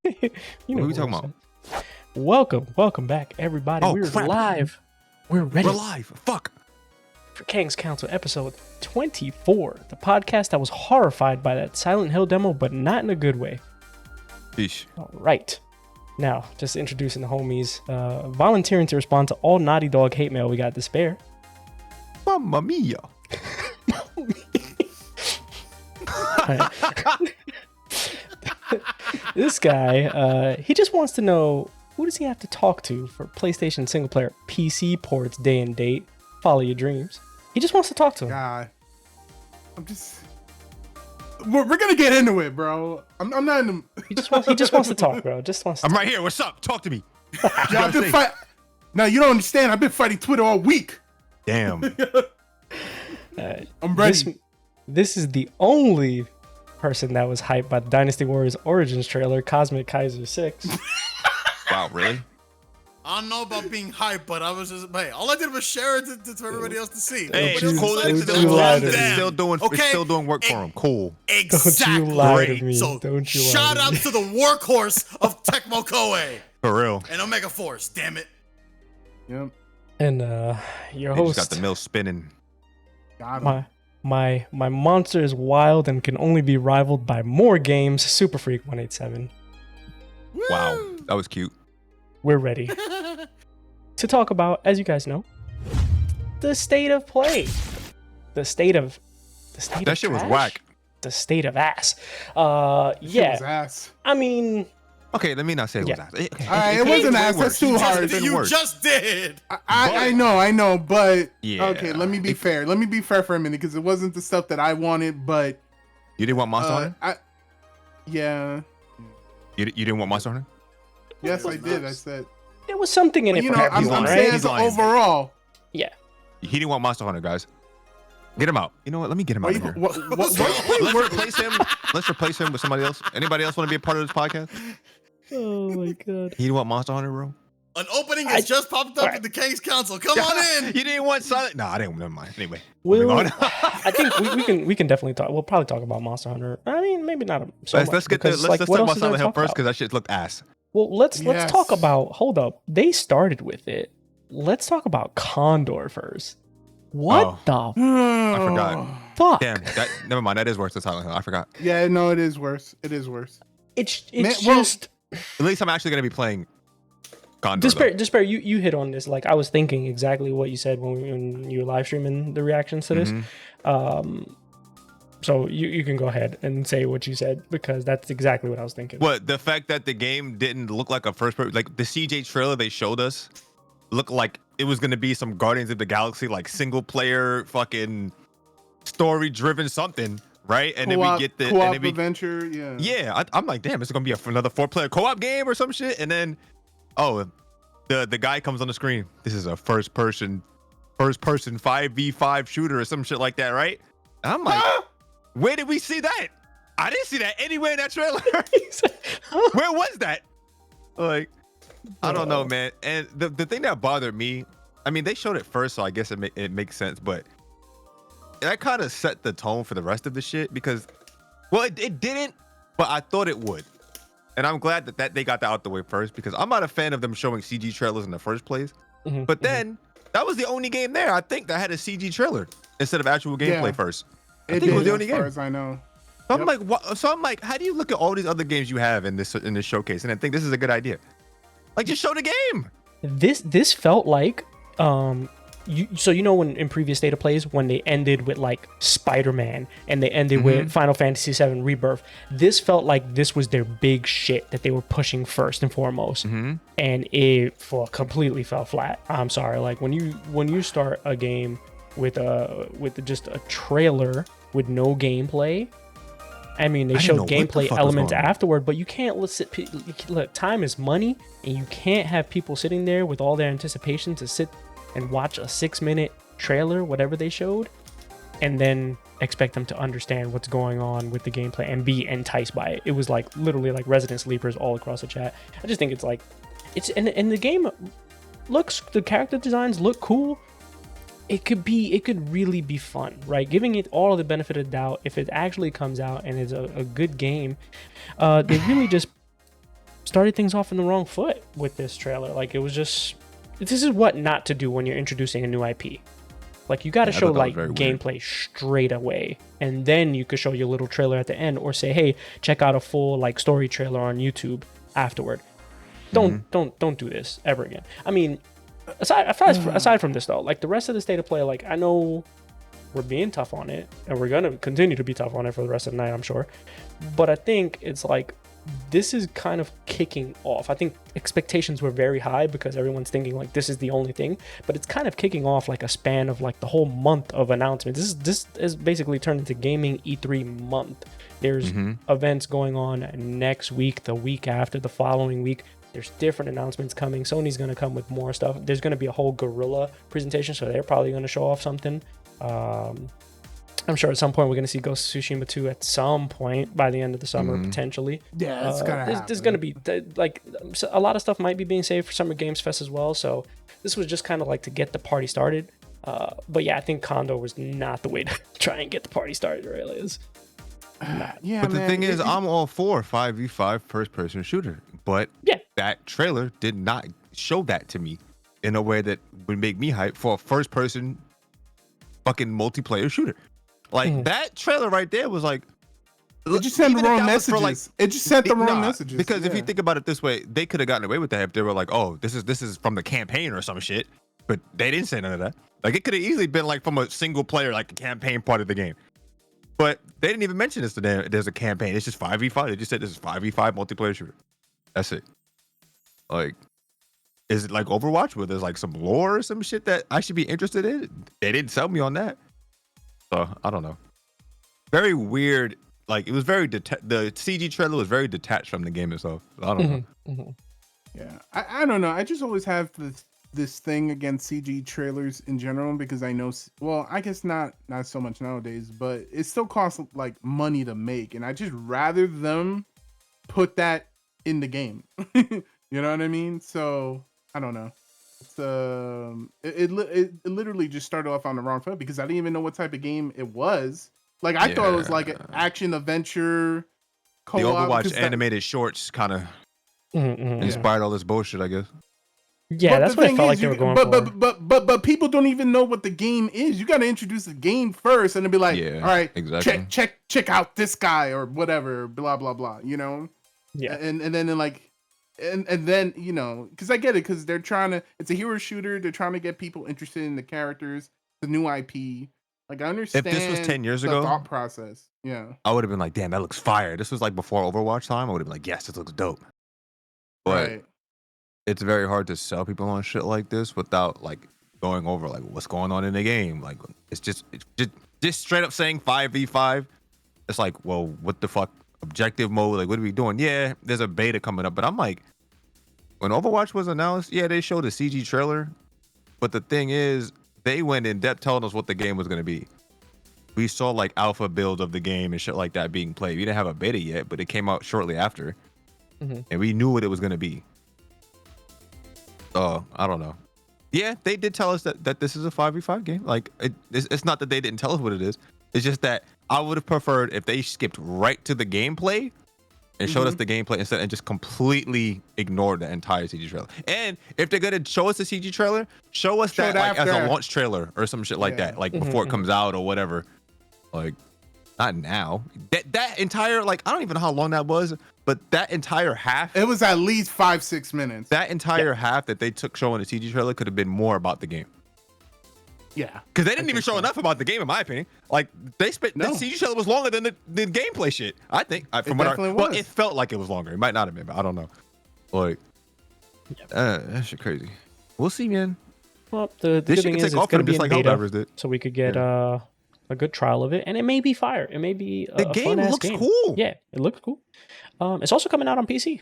You know what are we talking about? Welcome back, everybody. We're live. We're ready. We're live. Fuck. For Kangz Council episode 24, the podcast that was horrified by that Silent Hill demo, but not in a good way. Yeesh. All right. Now, just introducing the homies, volunteering to respond to all Naughty Dog hate mail we got to spare. Mamma mia. This guy, he just wants to know, who does he have to talk to for PlayStation single player PC ports day and date? FallaYoDreams. He just wants to talk to him. God, we're gonna get into it, bro. I'm not in the. He just wants to talk, bro. I'm right here. What's up? Talk to me. Yeah, I've been Now you don't understand. I've been fighting Twitter all week. Damn. I'm ready. This is the only person that was hyped by the Dynasty Warriors Origins trailer, Cosmic Kaiser 6. Wow, really? I don't know about being hyped, but I was just, hey, all I did was share it to everybody else to see. Hey, Don't it's cool. you It's still doing work for him. Cool. Exactly. Don't you lie to me. So Don't you lie shout to out me. to the workhorse of Tecmo Koei For real. and Omega Force. Damn it. Yep. And your They host, just got the mill spinning. Got him. my monster is wild and can only be rivaled by more games. Supafreak 187. Wow, that was cute. We're ready to talk about, as you guys know, the state of play, the state of That shit was trash? whack. The state of ass. Shit was Yeah. ass. I mean, Okay, let me not say it was Yeah. ass. All right, it wasn't ass. That's too hard. You just did. I know, but Yeah. okay. Let me be fair. Let me be fair for a minute because it wasn't the stuff that I wanted, but You didn't want Monster Hunter? Yeah. You didn't want Monster Hunter? Yes, I did. I said. there was something in But, it you for know, everyone, I'm right? saying He's as lying. overall. Yeah. He didn't want Monster Hunter, guys. Get him out. You know what? Let me get him Why out you, of here. what, Let's replace him. Let's replace him with somebody else. Anybody else want to be a part of this podcast? Oh my god. You didn't want Monster Hunter, bro? An opening has just popped up in the Kangz Council. Come on in. You didn't want Silent? No, I didn't. Never mind. Anyway, Well, moving on. I think we can definitely talk. We'll probably talk about Monster Hunter. I mean, maybe not so much. let's get because, let's what talk else about is there Silent to Hill talk first about? because that shit looked ass. Well, let's Yes. talk about. Hold up, they started with it. Let's talk about Condor first. What the I forgot. fuck? Damn. Never mind. That is worse than Silent Hill. I forgot. Yeah, no, it is worse. It is worse. It's Man, well, just At least I'm actually gonna be playing Condor. though. despair. You hit on this. Like I was thinking exactly what you said when you were live streaming the reactions to this. Mhm. So you can go ahead and say what you said because that's exactly what I was thinking. What, the fact that the game didn't look like a first person, like the CJ trailer they showed us looked like it was gonna be some Guardians of the Galaxy like single player fucking story driven something, right? And then we get the co-op and then we, adventure. Yeah. yeah, I'm like, damn, it's gonna be another 4-player co-op game or some shit. And then the guy comes on the screen. This is a first person 5v5 shooter or some shit like that, right? And I'm like, where did we see that? I didn't see that anywhere in that trailer. Where was that? Like, I don't know, man. And the thing that bothered me, I mean, they showed it first, so I guess it makes sense, but that kind of set the tone for the rest of the shit because, well, it didn't, but I thought it would. And I'm glad that they got that out the way first because I'm not a fan of them showing CG trailers in the first place. But then that was the only game there, I think, that had a CG trailer instead of actual gameplay Yeah. first. I It think it was did, the only as far game. as I know. So I'm Yep. like, what? So I'm like, how do you look at all these other games you have in this showcase and I think this is a good idea? Like, just show the game. This felt like when in previous State of Plays when they ended with like Spider-Man and they ended with Final Fantasy VII Rebirth, this felt like this was their big shit that they were pushing first and foremost, and it completely fell flat. I'm sorry, like when you start a game with just a trailer with no gameplay. I mean, they showed gameplay elements afterward, but you can't look, time is money, and you can't have people sitting there with all their anticipation to sit and watch a 6-minute trailer, whatever they showed, and then expect them to understand what's going on with the gameplay and be enticed by it. It was like literally like resident sleepers all across the chat. I just think it's like and the game looks, the character designs look cool. It could really be fun, right? Giving it all the benefit of the doubt, if it actually comes out and is a good game, they really just started things off in the wrong foot with this trailer. Like, it was just, this is what not to do when you're introducing a new IP. Like, you got to show like gameplay straight away, and then you could show your little trailer at the end, or say, hey, check out a full like story trailer on YouTube afterward. Don't do this ever again. I mean, aside from this though, like the rest of the state of play, like I know we're being tough on it, and we're gonna continue to be tough on it for the rest of the night, I'm sure. But I think it's like, this is kind of kicking off. I think expectations were very high because everyone's thinking like this is the only thing, but it's kind of kicking off like a span of like the whole month of announcements. This is basically turned into gaming E3 month. There's events going on next week, the week after, the following week. There's different announcements coming. Sony's going to come with more stuff. There's going to be a whole Gorilla presentation, so they're probably going to show off something. I'm sure at some point we're going to see Ghost of Tsushima 2 at some point by the end of the summer, potentially. Yeah, it's going to happen. There's going to be, like, a lot of stuff might be being saved for Summer Games Fest as well, so this was just kind of like to get the party started. But yeah, I think Kondo was not the way to try and get the party started, really is. Yeah, but the thing is, I'm all for 5v5 first-person shooter, but that trailer did not show that to me in a way that would make me hype for a first-person fucking multiplayer shooter. Like that trailer right there was like, it just sent the wrong messages. It just sent the wrong messages. Because if you think about it this way, they could have gotten away with that if they were like, oh, this is from the campaign or some shit, but they didn't say none of that. Like, it could have easily been like from a single player, like a campaign part of the game. But they didn't even mention this today. There's a campaign. It's just 5v5. They just said this is 5v5 multiplayer shooter. That's it. Like, is it like Overwatch where there's like some lore or some shit that I should be interested in? They didn't sell me on that. So I don't know. Very weird. Like, it was very the CG trailer was very detached from the game itself. I don't know. Yeah, I don't know. I just always have this thing against CG trailers in general, because I know, well, I guess not so much nowadays, but it still costs like money to make, and I just rather them put that in the game. You know what I mean? So I don't know. It's it literally just started off on the wrong foot because I didn't even know what type of game it was. Like, I thought it was like an action adventure co-op. The Overwatch animated shorts kind of inspired all this bullshit, I guess. Yeah, that's what it felt like they were going for. But people don't even know what the game is. You got to introduce the game first and then be like, all right, exactly. check out this guy or whatever, blah blah blah. You know? Yeah. And then like, and then, you know, because I get it, because they're trying to. It's a hero shooter. They're trying to get people interested in the characters, the new IP. Like, I understand. If this was 10 years ago, thought process. Yeah. I would have been like, damn, that looks fire. This was like before Overwatch time. I would have been like, yes, this looks dope. But it's very hard to sell people on shit like this without like going over like what's going on in the game. Like, it's just straight up saying 5v5. It's like, well, what the fuck? Objective mode, like, what are we doing? Yeah, there's a beta coming up, but I'm like, when Overwatch was announced, yeah, they showed a CG trailer, but the thing is, they went in depth telling us what the game was going to be. We saw like alpha builds of the game and shit like that being played. We didn't have a beta yet, but it came out shortly after, and we knew what it was going to be. Oh, I don't know. Yeah, they did tell us that this is a 5v5 game. Like, it's not that they didn't tell us what it is. It's just that I would have preferred if they skipped right to the gameplay and showed us the gameplay instead, and just completely ignored the entire CG trailer. And if they're gonna show us the CG trailer, show us that like as a launch trailer or some shit like that, like before it comes out or whatever. Like, not now. That entire, like, I don't even know how long that was, but that entire half. It was at least 5-6 minutes. That entire half that they took showing the CG trailer could have been more about the game. Yeah, because they didn't even show enough about the game, in my opinion. Like, they spent the CG trailer was longer than the gameplay shit. I think from what well, it felt like it was longer. It might not have been, but I don't know. Like, that shit crazy. We'll see, man. Well, the good thing is it's going to be in beta, so we could get a good trial of it, and it may be fire. It may be the game looks cool. Yeah, it looks cool. It's also coming out on PC.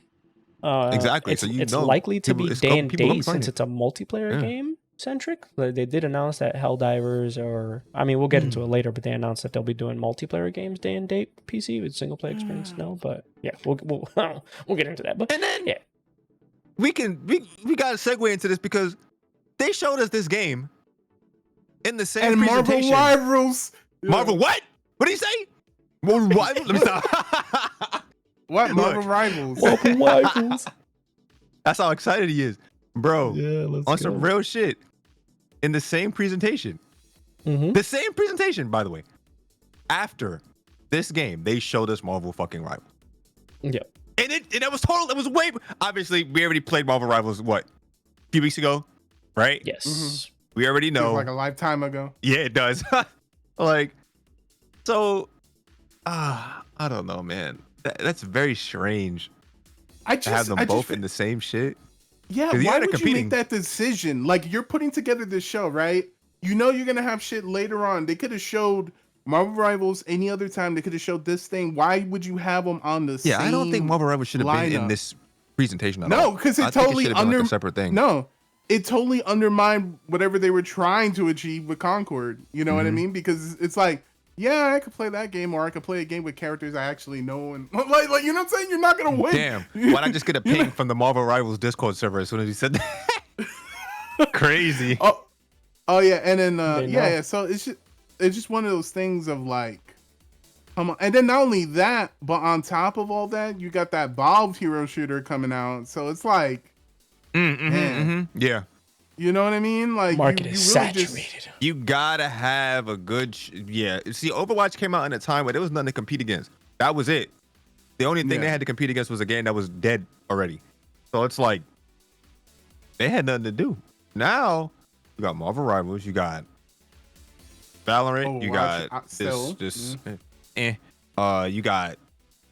Exactly. It's likely to be day and date since it's a multiplayer game. centric. They did announce that Helldivers, or I mean, we'll get into it later, but they announced that they'll be doing multiplayer games day and date PC with single player experience. No, but yeah, we'll we'll get into that. But And then yeah, we got to segue into this because they showed us this game in the same And presentation. Marvel Rivals. Marvel what? What did he say? Marvel Rivals? Let me stop. What? Look. Marvel Rivals. Rivals. That's how excited he is, bro. Yeah, let's on go. some real shit. In the same presentation. Mm-hmm. The same presentation, by the way. After this game, they showed us Marvel fucking Rivals. Yep. And it was total. It was way. Obviously, we already played Marvel Rivals. What? A few weeks ago, right? Yes. Mhm. We already know. Feels like a lifetime ago. Yeah, it does. Like, so. I don't know, man. That's very strange I to have just, them both in the same shit. Yeah, 'Cause why they're would you competing. make that decision? Like, you're putting together this show, right? You know you're gonna have shit later on. They could have showed Marvel Rivals any other time. They could have showed this thing. Why would you have them on the same? Yeah, I don't think Marvel Rivals should have been in lineup? this presentation at all. No, because I it think totally should have been like a separate thing. No, it totally undermined whatever they were trying to achieve with Concord. You know what I mean? Because it's like, yeah, I could play that game, or I could play a game with characters I actually know, and like you know what I'm saying? You're not gonna win. Damn, why'd I just get a ping from the Marvel Rivals Discord server as soon as he said that? Crazy. Oh yeah, and then They know. yeah. So it's just one of those things of like, come on. And then not only that, but on top of all that, you got that Valve hero shooter coming out. So it's like, man, Yeah. you know what I mean? Like, Market you is really saturated. You gotta have a good. Yeah. See, Overwatch came out in a time where there was nothing to compete against. That was it. The only thing Yeah. they had to compete against was a game that was dead already. So it's like they had nothing to do. Now you got Marvel Rivals. You got Valorant. You Overwatch, got still, this. You got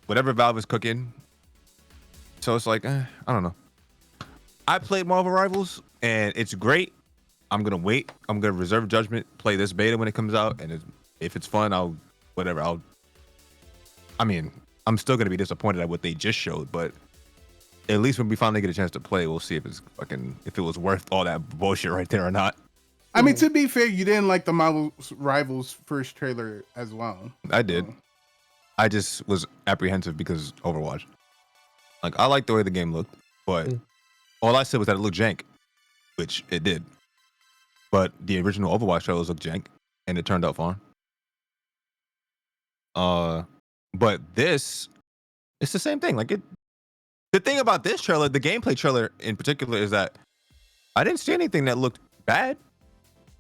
whatever Valve is cooking. So it's like I don't know. I played Marvel Rivals and it's great. I'm gonna wait. I'm gonna reserve judgment. Play this beta when it comes out, and if it's fun, I'm still gonna be disappointed at what they just showed, but at least when we finally get a chance to play, we'll see if it was worth all that bullshit right there or not. I mean, to be fair, you didn't like the Marvel Rivals first trailer as well. I did. I just was apprehensive because Overwatch. Like, I liked the way the game looked, but all I said was that it looked jank, which it did. But the original Overwatch trailers looked jank, and it turned out fine. But this, it's the same thing. Like the thing about this trailer, the gameplay trailer in particular, is that I didn't see anything that looked bad,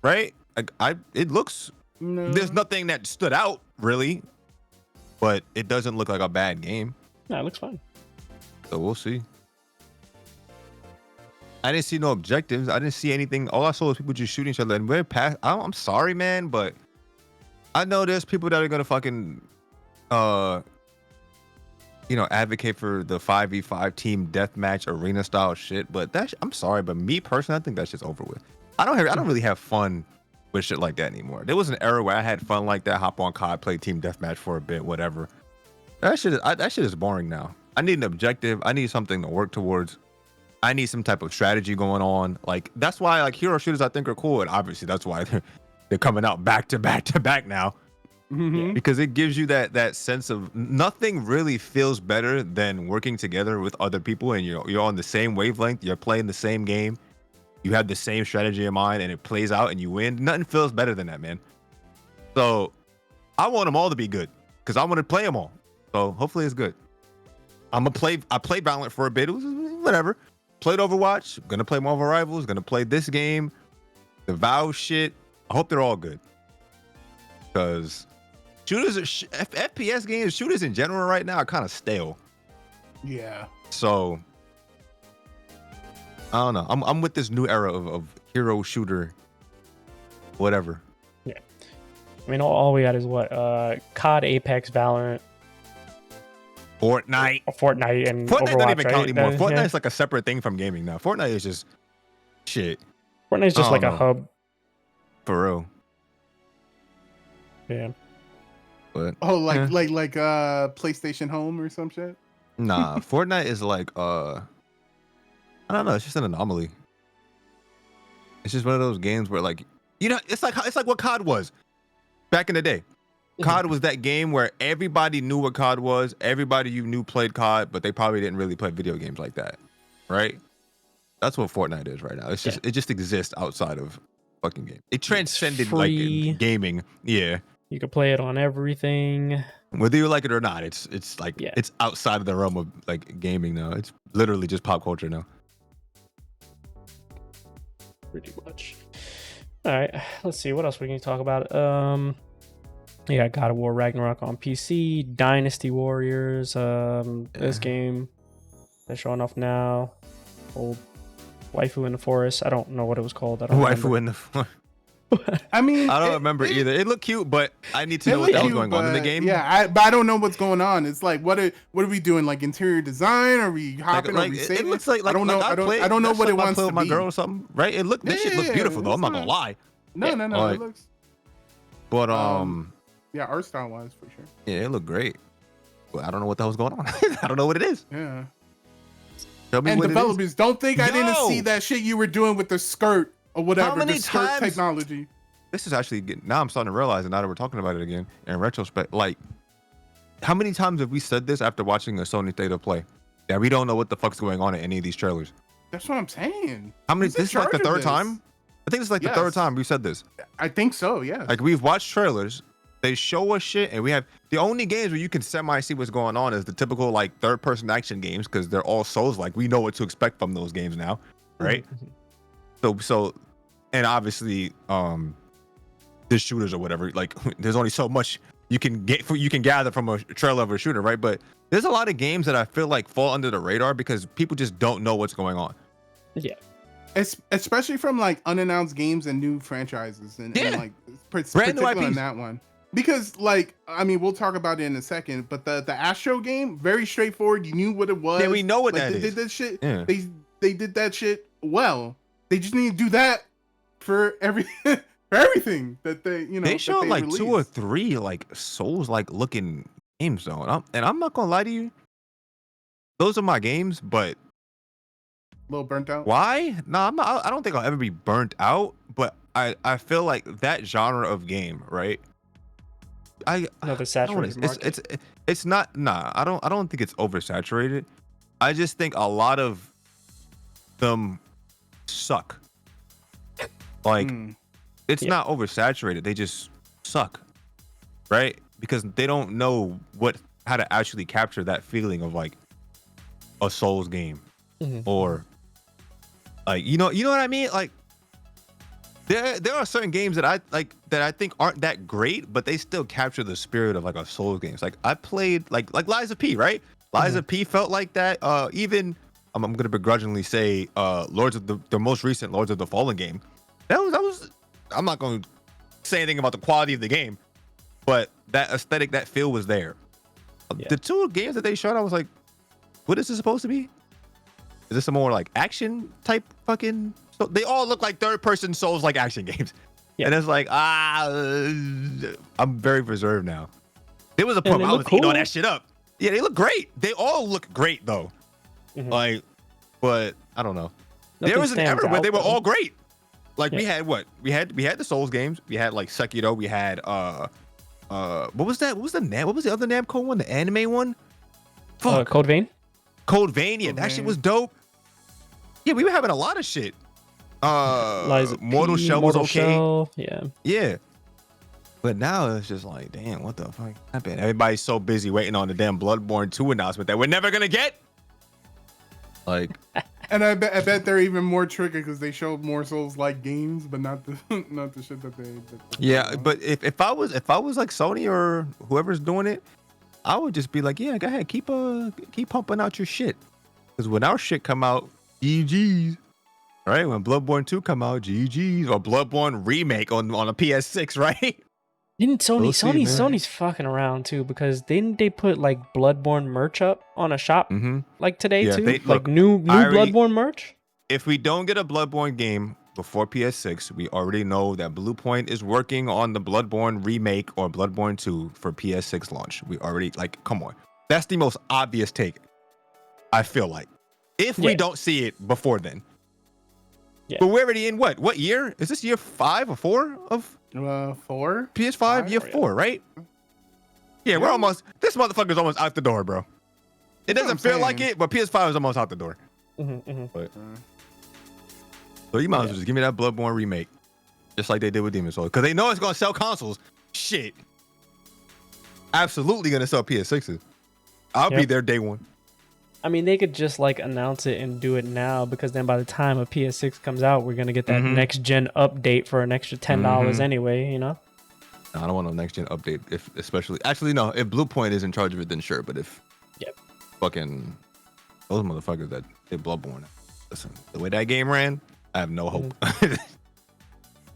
right? Like it looks. No. There's nothing that stood out really, but it doesn't look like a bad game. No, it looks fine. So we'll see. I didn't see no objectives. I didn't see anything. All I saw was people just shooting each other. And we're past. I'm sorry, man, but I know there's people that are gonna fucking, advocate for the 5v5 team deathmatch arena style shit. But I'm sorry, but me personally, I think that's just over with. I don't really have fun with shit like that anymore. There was an era where I had fun like that. Hop on COD, play team deathmatch for a bit, whatever. That shit is boring now. I need an objective. I need something to work towards. I need some type of strategy going on. Like, that's why like hero shooters I think are cool, and obviously that's why they're coming out back to back to back now. Mm-hmm. Because it gives you that sense of nothing really feels better than working together with other people and you're on the same wavelength, you're playing the same game, you have the same strategy in mind, and it plays out and you win. Nothing feels better than that, man. So I want them all to be good because I want to play them all. So hopefully it's good. I played Valorant for a bit. It was whatever. Played Overwatch. Gonna play Marvel Rivals. Gonna play this game. The Valve shit. I hope they're all good. Because shooters, FPS games, shooters in general right now are kind of stale. Yeah. So I don't know. I'm with this new era of hero shooter, whatever. Yeah. I mean, all we got is what? COD, Apex, Valorant, Fortnite. Fortnite, and Fortnite Overwatch, don't even right? count anymore. Yeah. Fortnite's like a separate thing from gaming now. Fortnite is just shit. Fortnite's just I like don't a know. hub. For real. Yeah. But Oh, like PlayStation Home or some shit. nah, Fortnite is like I don't know, it's just an anomaly. It's just one of those games where, like, it's like what COD was back in the day. COD was that game where everybody knew what COD was. Everybody you knew played COD, but they probably didn't really play video games like that, right? That's what Fortnite is right now. It's just it just exists outside of fucking game. It transcended like gaming. Yeah, you can play it on everything, whether you like it or not. It's like it's outside of the realm of like gaming now. It's literally just pop culture now. Pretty much. All right, let's see what else we can talk about. You got God of War Ragnarok on PC, Dynasty Warriors. This game they're showing off now. Old Waifu in the Forest. I don't know what it was called. I don't Waifu in the Forest. I mean, I don't remember either. It looked cute, but I need to know what the hell's going on in the game. Yeah, but I don't know what's going on. It's like, what are we doing? Like interior design? Are we hopping? Are we saving? It looks like I don't know. I don't know what it wants to be. My girl or something, right? It looked. This shit looks beautiful though. I'm not gonna lie. No. It looks. But yeah, art style wise for sure. Yeah, it looked great. But I don't know what the hell's going on. I don't know what it is. Yeah. Tell me and what developers, don't think I didn't see that shit you were doing with the skirt or whatever. How many the skirt times? Technology. This is actually getting, now I'm starting to realize, and now that we're talking about it again in retrospect, like, how many times have we said this after watching a Sony State of Play? That we don't know what the fuck's going on in any of these trailers. That's what I'm saying. How many? This is like the third time? I think it's like the third time we said this. I think so, yeah. Like, we've watched trailers, they show us shit, and we have the only games where you can semi see what's going on is the typical like third person action games, because they're all Souls like. We know what to expect from those games now, right? So and obviously the shooters or whatever, like there's only so much you can gather from a trailer of a shooter, right? But there's a lot of games that I feel like fall under the radar because people just don't know what's going on. Yeah. Especially from like unannounced games and new franchises and like particularly on that one. Because like, I mean, we'll talk about it in a second, but the Astro game, very straightforward. You knew what it was. Yeah, we know what like, that they is. did that shit. Yeah. They did that shit well. They just need to do that for everything that they, They showed like released. 2 or 3 like Souls like looking games though, and I'm not gonna lie to you, those are my games, but a little burnt out. Why? No, I'm not. I don't think I'll ever be burnt out, but I feel like that genre of game, right? Another saturated market. It's not. Nah, I don't think it's oversaturated. I just think a lot of them suck. Like it's not oversaturated. They just suck, right? Because they don't know how to actually capture that feeling of like a Souls game, or like you know what I mean? Like there are certain games that I think aren't that great, but they still capture the spirit of like a Souls games. Like I played like Lies of P, right? Lies of P felt like that. Even I'm gonna begrudgingly say the most recent Lords of the Fallen game. That was I'm not gonna say anything about the quality of the game, but that aesthetic, that feel was there. The 2 games that they showed, I was like, what is this supposed to be? Is this a more like action type fucking? So they all look like third person Souls like action games. Yeah. And it's like, I'm very reserved now. There was a point where I was eating all that shit up. Yeah, they look great. They all look great though. Like, but I don't know. Nothing there was an era where they were though. all great. Like we had we had the Souls games. We had like Sekiro. We had what was that? What was the other Namco one? The anime one? Fuck. Code Vein. Code Vein. Yeah, that shit was dope. Yeah, we were having a lot of shit. Mortal Shell was okay. Yeah. But now it's just like, damn, what the fuck happened? Everybody's so busy waiting on the damn Bloodborne 2 announcement that we're never gonna get. Like, and I bet they're even more tricky because they showed more Souls-like games, but not the shit that they. Yeah, but if I was like Sony or whoever's doing it, I would just be like, yeah, go ahead, keep pumping out your shit, because when our shit come out, GGs. Right, when Bloodborne 2 come out, GGs, or Bloodborne remake on a PS6, right? Didn't Sony's fucking around too, because didn't they put like Bloodborne merch up on a shop like today too? New Bloodborne merch? If we don't get a Bloodborne game before PS6, we already know that Bluepoint is working on the Bloodborne remake or Bloodborne 2 for PS6 launch. We already, like, come on. That's the most obvious take, I feel like. If we don't see it before then. Yeah. But we're already in what year? Is this year 5 or 4 of 4 PS5? Year 4, right? Yeah, we're almost. This motherfucker's almost out the door, bro. It doesn't feel like it, but PS5 is almost out the door. But, so you might as well just give me that Bloodborne remake, just like they did with Demon's Souls, because they know it's gonna sell consoles. Shit, absolutely gonna sell PS6s. I'll be there day one. I mean, they could just like announce it and do it now, because then by the time a PS6 comes out, we're gonna get that next gen update for an extra $10 anyway. You know. No, I don't want no next gen update. If Bluepoint is in charge of it, then sure. But if fucking those motherfuckers that did Bloodborne, listen, the way that game ran, I have no hope.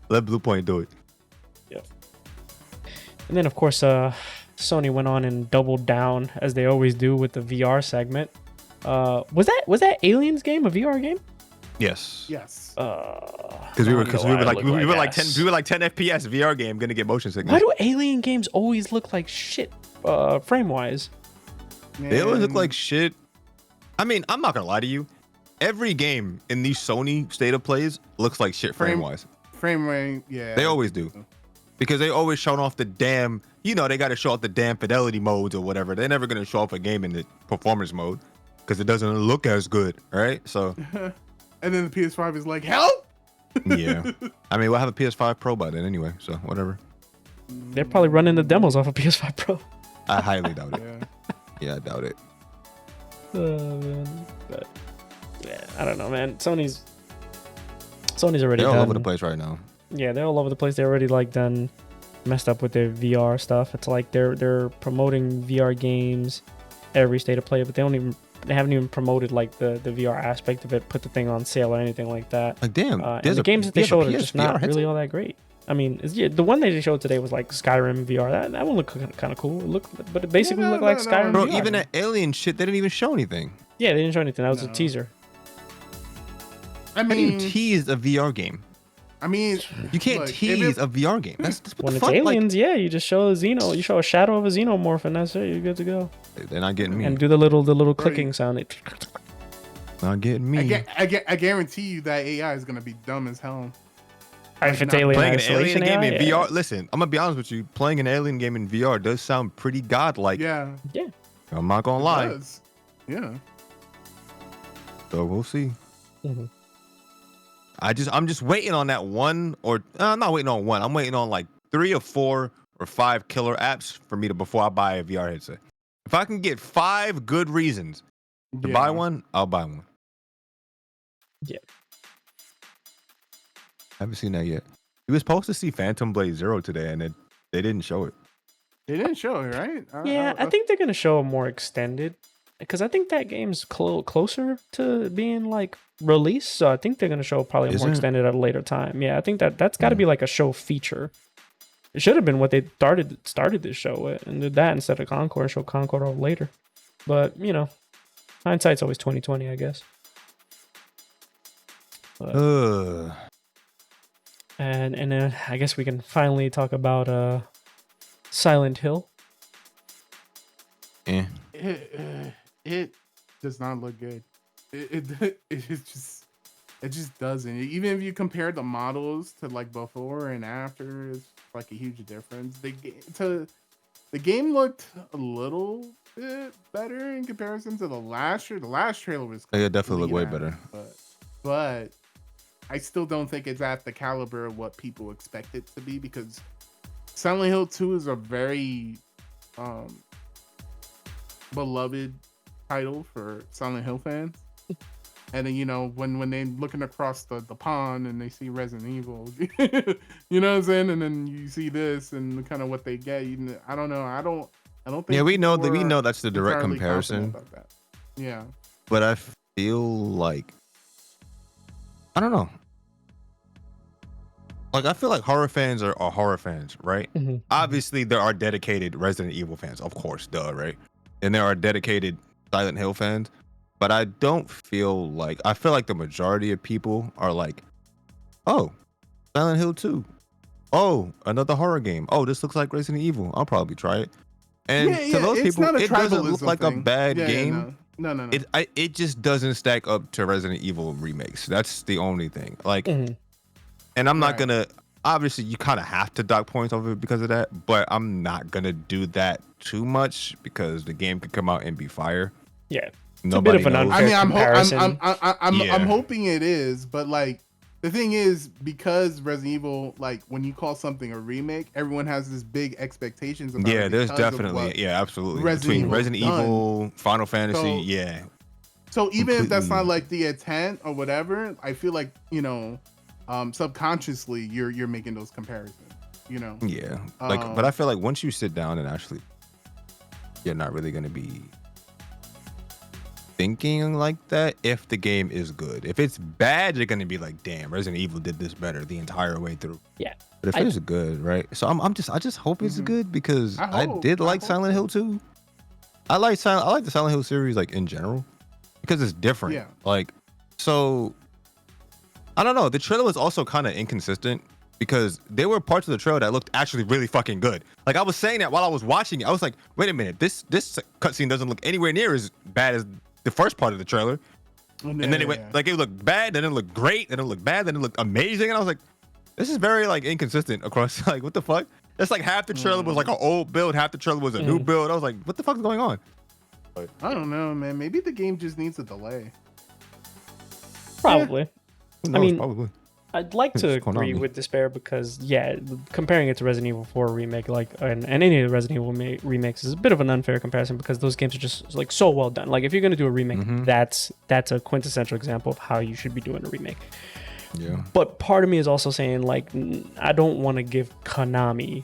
Let Bluepoint do it. Yep. And then of course, Sony went on and doubled down as they always do with the VR segment. Was that Aliens game a VR game? Yes. Yes. Because we were like 10 FPS VR game gonna get motion sickness. Why do alien games always look like shit frame wise? They always look like shit. I mean, I'm not gonna lie to you. Every game in these Sony state of plays looks like shit frame wise. Frame rate, yeah. They always do. Because they always showing off the damn, they got to show off the damn fidelity modes or whatever. They're never gonna show off a game in the performance mode because it doesn't look as good, right? So. And then the PS5 is like, help! Yeah. I mean, we'll have a PS5 Pro by then anyway, so whatever. They're probably running the demos off of PS5 Pro. I highly doubt it. Yeah, I doubt it. Man. But, yeah, I don't know, man. Sony's already They're all done. over the place right now. Yeah, they're all over the place. They're already messed up with their VR stuff. It's like they're promoting VR games every state of play, but they haven't even promoted like the VR aspect of it, put the thing on sale or anything like that. Like damn, and the games that they showed are just not really all that great. I mean, the one they showed today was like Skyrim VR. That one looked kind of cool. But it basically looked like Skyrim. Bro, VR. even that alien shit, they didn't even show anything. Yeah, they didn't show anything. That was a teaser. I mean, you teased a VR game. I mean, you can't tease a VR game. That's what when the it's fuck? aliens, you just show a Xeno. You show a shadow of a Xenomorph, and that's it. You're good to go. They're not getting me. And do the little clicking sound. Not getting me. I guarantee you that AI is gonna be dumb as hell. If it's alien playing an isolation alien game in AI, VR. Listen, I'm gonna be honest with you. Playing an alien game in VR does sound pretty godlike. Yeah. I'm not gonna lie. Does. Yeah. So we'll see. I'm just waiting on that one, or I'm not waiting on one. I'm waiting on like 3 or 4 or 5 killer apps for me before I buy a VR headset. If I can get 5 good reasons to buy one, I'll buy one. Yeah. Haven't seen that yet. We were supposed to see Phantom Blade Zero today, and they didn't show it. They didn't show it, right? I think they're gonna show a more extended, because I think that game's closer to being like released. So I think they're gonna show probably more extended at a later time. Yeah, I think that's got to be like a show feature. It should have been what they started this show with, and did that instead of Concord, and show Concord off later. But hindsight's always 20/20, I guess. And then I guess we can finally talk about Silent Hill. Yeah. It does not look good. It just doesn't. Even if you compare the models to like before and after, it's like a huge difference. The game looked a little bit better in comparison to the last year. The last trailer was definitely looked way better. But I still don't think it's at the caliber of what people expect it to be, because Silent Hill 2 is a very beloved title for Silent Hill fans. And then, when they're looking across the pond and they see Resident Evil, you know what I'm saying? And then you see this and kind of what they get. I don't know. I don't think. Yeah, we know that's the direct comparison. Yeah. But I feel like, I don't know. Like, I feel like horror fans are horror fans, right? Obviously, there are dedicated Resident Evil fans, of course, right? And there are dedicated Silent Hill fans. But I don't feel like, I feel like the majority of people are like, oh, Silent Hill 2. Oh, another horror game. Oh, this looks like Resident Evil. I'll probably try it. And to those people, it doesn't look like a bad game. No. It just doesn't stack up to Resident Evil remakes. That's the only thing. Like, Mhm. and I'm not Right. gonna. Obviously, you kind of have to dock points over it because of that, but I'm not gonna do that too much because the game could come out and be fire. Yeah. Nobody bit of an knows. unfair I mean, comparison. I'm Yeah. hoping it is, but like the thing is, because Resident Evil, like when you call something a remake, everyone has this big expectations about Yeah, it. there's because of definitely. what Yeah, absolutely. Resident Between Evil's Resident done. Evil, Final Fantasy, So- yeah. So even if that's not Completely. like the intent or whatever, I feel like subconsciously you're making those comparisons. Yeah. Like, but I feel like once you sit down and actually, you're not really gonna be thinking like that if the game is good. If it's bad, you're gonna be like, damn, Resident Evil did this better the entire way through. Yeah. But if it's good, right? So I just hope it's Mhm. good because I I hope- did I like hope Silent so. Hill 2. I like the Silent Hill series like in general because it's different. Yeah. Like, so I don't know. The trailer was also kind of inconsistent because there were parts of the trailer that looked actually really fucking good. Like I was saying that while I was watching it, I was like, wait a minute, this cutscene doesn't look anywhere near as bad as the first part of the trailer. And then it went like it looked bad, then it looked great, then it looked bad, then it looked amazing, and I was like, this is very like inconsistent across. Like, what the fuck? It's like half the trailer was like an old build, half the trailer was a new build. I was like, what the fuck is going on? I don't know, man. Maybe the game just needs a delay. Probably. Who knows? mean, Probably. I'd like to It's Konami. agree with Despair because, yeah, comparing it to Resident Evil 4 remake, like, and any of the Resident Evil remakes is a bit of an unfair comparison because those games are just like so well done. Like, if you're gonna do a remake, that's a quintessential example of how you should be doing a remake. Yeah. But part of me is also saying, like, I don't want to give Konami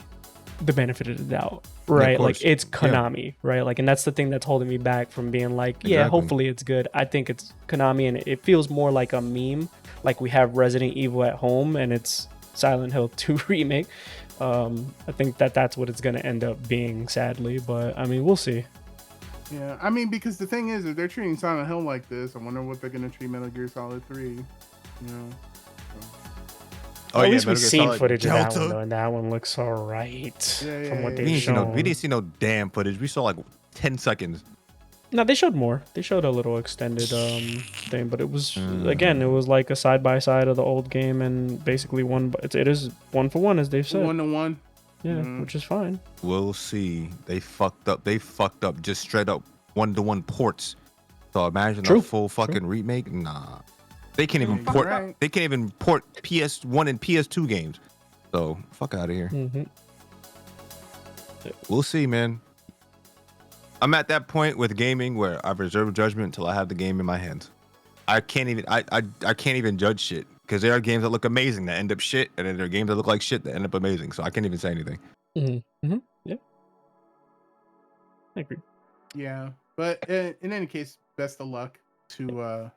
the benefit of the doubt, right? Like, course. it's Konami, right? Like, and that's the thing that's holding me back from being like, yeah, Exactly. hopefully it's good. I think it's Konami, and it feels more like a meme. Like, we have Resident Evil at home, and it's Silent Hill 2 remake. I think that's what it's going to end up being, sadly. But, I mean, we'll see. Yeah, I mean, because the thing is, if they're treating Silent Hill like this, I wonder what they're gonna treat Metal Gear Solid 3. You know. Oh, At least Metal we've Gear seen Solid footage of that Delta. one, though, and that one looks all right Yeah, from what yeah, they've We shown. didn't see no damn footage. We saw like 10 seconds. No, they showed more. They showed a little extended thing, but it was again, it was like a side by side of the old game, and basically it is 1-for-1 as they've said. 1-to-1. Yeah, which is fine. We'll see. They fucked up. They fucked up just straight up 1-to-1 ports. So imagine True. a full fucking remake. Nah, they can't even Yeah, port. you're right. They can't even port PS1 and PS2 games. So fuck out of here. Hmm. We'll see, man. I'm at that point with gaming where I reserve judgment until I have the game in my hands. I can't even. I can't even judge shit because there are games that look amazing that end up shit, and then there are games that look like shit that end up amazing. So I can't even say anything. Yeah, I agree. Yeah, but in any case, best of luck to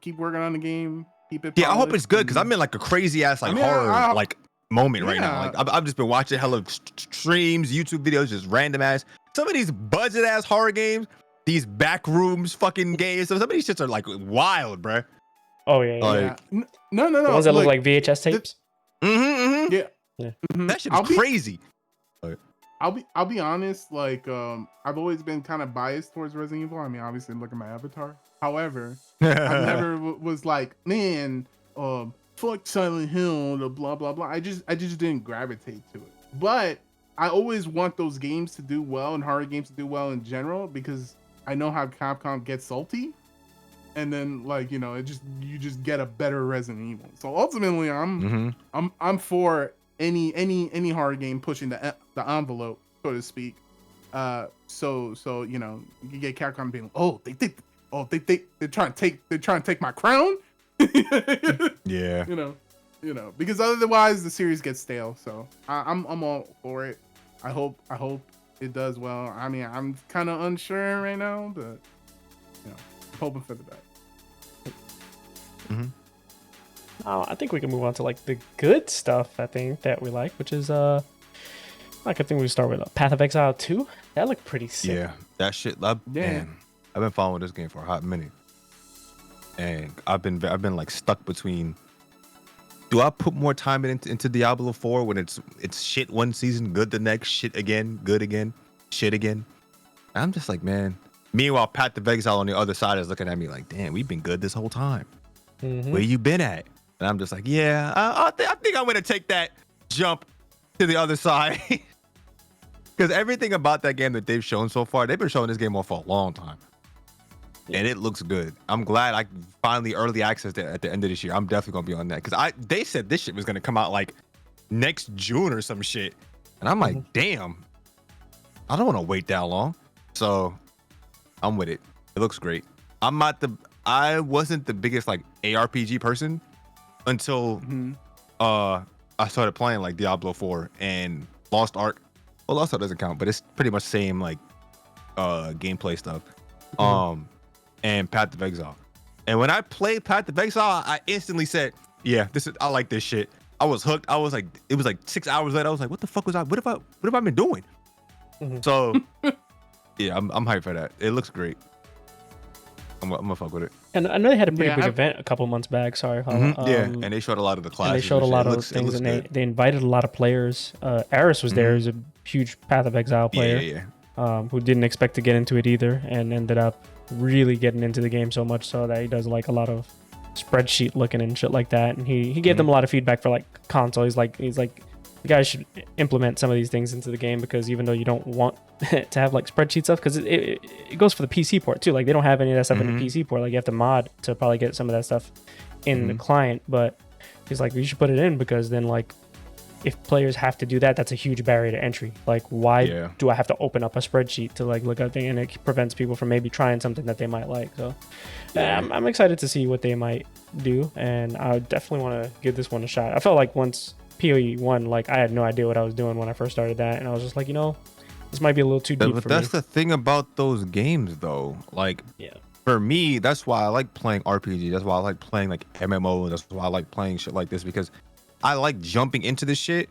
keep working on the game. Keep it. Yeah, I hope polished it's good because and- I'm in like a crazy ass like I mean, horror I- like moment right now. Yeah. Like I've just been watching hella streams, YouTube videos, just random ass. Some of these budget ass horror games, these back rooms fucking games. Some of these shits are like wild, bruh. Oh yeah, Like- Yeah. No. the ones that look like VHS tapes. Yeah. Yeah. Mhm. That shit I'll is be- crazy. I'll be honest, like I've always been kind of biased towards Resident Evil. I mean, obviously look at my avatar. However, I never was like, man, fuck Silent Hill, the blah blah blah. I just didn't gravitate to it. But I always want those games to do well and horror games to do well in general because I know how Capcom gets salty. And then like, you just get a better Resident Evil. So ultimately I'm for any horror game pushing the envelope, so to speak. So you can get Capcom being, they're trying to take my crown. Yeah. Because otherwise the series gets stale. So I'm all for it. I hope it does well. I mean, I'm kind of unsure right now, but hoping for the best. I think we can move on to like the good stuff. I think that we like, which is I think we start with Path of Exile 2. That looked pretty sick. Yeah, that shit. Man, I've been following this game for a hot minute, and I've been like stuck between. Do I put more time into Diablo 4 when it's shit one season, good the next, shit again, good again, shit again? I'm just like, man. Meanwhile, Pat the Exile on the other side is looking at me like, damn, we've been good this whole time. Where you been at? And I'm just like, yeah, I think I'm gonna take that jump to the other side. Because everything about that game that they've shown so far, they've been showing this game off for a long time. And it looks good. I'm glad I finally early accessed it at the end of this year. I'm definitely gonna be on that. Because they said this shit was gonna come out like next June or some shit. And I'm like, damn, I don't want to wait that long. So I'm with it. It looks great. I wasn't the biggest like ARPG person until I started playing like Diablo 4 and Lost Ark. Well, Lost Ark doesn't count, but it's pretty much same like gameplay stuff. And Path of Exile. And when I played Path of Exile, I instantly said, yeah, I like this shit. I was hooked. I was like, it was like 6 hours later. I was like, what the fuck was I? What have I been doing? So yeah, I'm hyped for that. It looks great. I'm gonna fuck with it. And I know they had a pretty big event a couple months back. Sorry, yeah, and they showed a lot of the classes. And they showed a lot of things, and they invited a lot of players. Aris was there. He's a huge Path of Exile player. Who didn't expect to get into it either, and ended up really getting into the game so much so that he does like a lot of spreadsheet looking and shit like that. And he gave them a lot of feedback for like console. He's like you guys should implement some of these things into the game, because even though you don't want to have like spreadsheet stuff, because it goes for the PC port too. Like they don't have any of that stuff in the PC port. Like you have to mod to probably get some of that stuff in the client. But he's like, you should put it in, because then like if players have to do that, that's a huge barrier to entry. Like why do I have to open up a spreadsheet to like look at things, and it prevents people from maybe trying something that they might like. So I'm excited to see what they might do, and I definitely want to give this one a shot. I felt like once PoE 1, like I had no idea what I was doing when I first started that, and I was just like, this might be a little too deep but for me. that's the thing about those games though. Like for me, that's why I like playing RPG. That's why I like playing like MMO. That's why I like playing shit like this, because I like jumping into this shit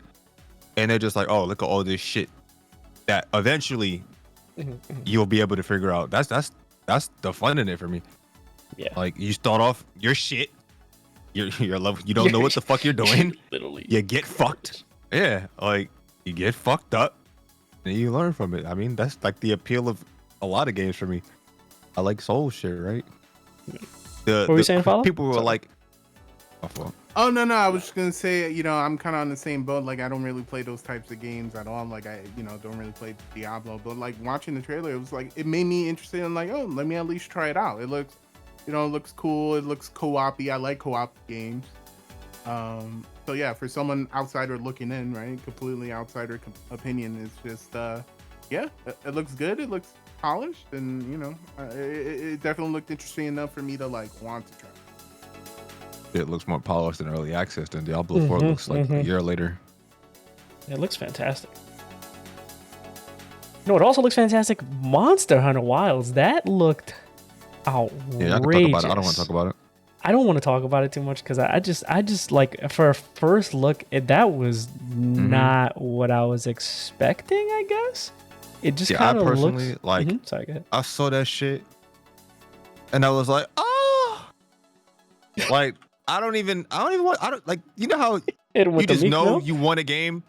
and they're just like, oh, look at all this shit that eventually you'll be able to figure out. That's the fun in it for me. Yeah. Like you start off your shit. Your level, you don't know what the fuck you're doing. Literally. You get fucked. Yeah, like you get fucked up and you learn from it. I mean, that's like the appeal of a lot of games for me. I like soul shit, right? What were you saying, Follow? People were like, oh no, I was just gonna say, I'm kind of on the same boat. Like I don't really play those types of games at all. Like I, don't really play Diablo. But like watching the trailer, it was like it made me interested in like, oh, let me at least try it out. It looks, it looks cool. It looks co-op-y. I like co-op games. So yeah, for someone outsider looking in, right, completely outsider opinion, it's just it looks good. It looks polished, and it definitely looked interesting enough for me to like want to try. It looks more polished than early access than Diablo 4 looks like a year later. It looks fantastic. It also looks fantastic. Monster Hunter Wilds, that looked outrageous. Yeah, I can talk about it. I don't want to talk about it. I don't want to talk about it too much, because I just like, for a first look, that was not what I was expecting, I guess. It just kind of looks like sorry, go ahead. I saw that shit and I was like, oh, like I don't even want, like, you know how you just know you won a game?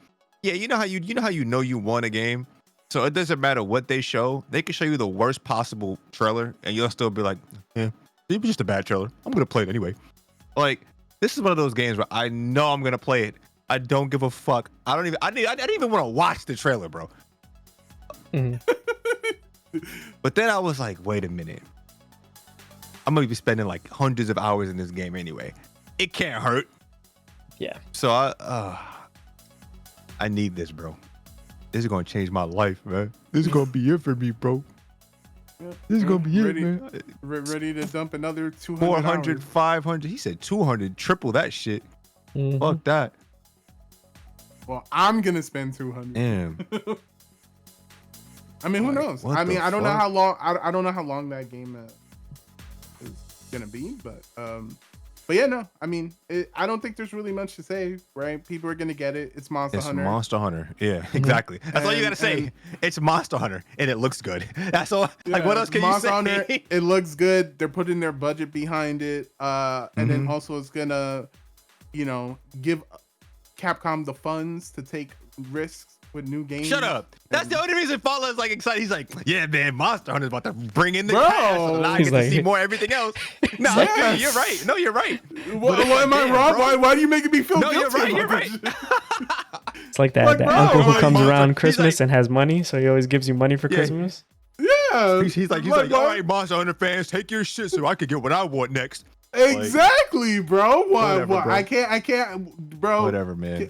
Yeah, you know how you won a game? So it doesn't matter what they show. They can show you the worst possible trailer and you'll still be like, yeah, it was just a bad trailer. I'm going to play it anyway. Like, this is one of those games where I know I'm going to play it. I don't give a fuck. I didn't even want to watch the trailer, bro. But then I was like, wait a minute. I'm going to be spending like hundreds of hours in this game anyway. It can't hurt. Yeah. So I need this, bro. This is going to change my life, man. This is going to be it for me, bro. Yep. This is going to be it, man. Ready to dump another 200 400, hours. 500. He said 200. Triple that shit. Fuck that. Well, I'm going to spend 200. Damn. I mean, who knows? I mean, I don't know how long. I don't know how long that game is gonna be, but yeah, no. I mean, I don't think there's really much to say, right? People are gonna get it. It's Monster Hunter. It's Monster Hunter. Yeah, exactly. That's all you gotta say. It's Monster Hunter, and it looks good. That's all. Yeah, like, what else can Monster you say? Hunter, it looks good. They're putting their budget behind it, and then also it's gonna, give Capcom the funds to take risks with new games. Shut up. That's the only reason Falla is like excited. He's like, yeah, man, Monster Hunter's about to bring in the Bro. cash. So now I He's get to like- see more everything else. No, Yes. you're right. No, you're right. Why am I Damn, wrong? bro. Why are you making me feel No, guilty? you're right. about You're this right. shit? It's like that, Like, that bro, uncle who like, comes he's around like- Christmas and has money, so he always gives you money for Yeah. Christmas. Yeah. He's like, bro. all right, Monster Hunter fans, take your shit so I can get what I want next. Exactly, bro. Why? Whatever, bro. I can't, bro. Whatever, man.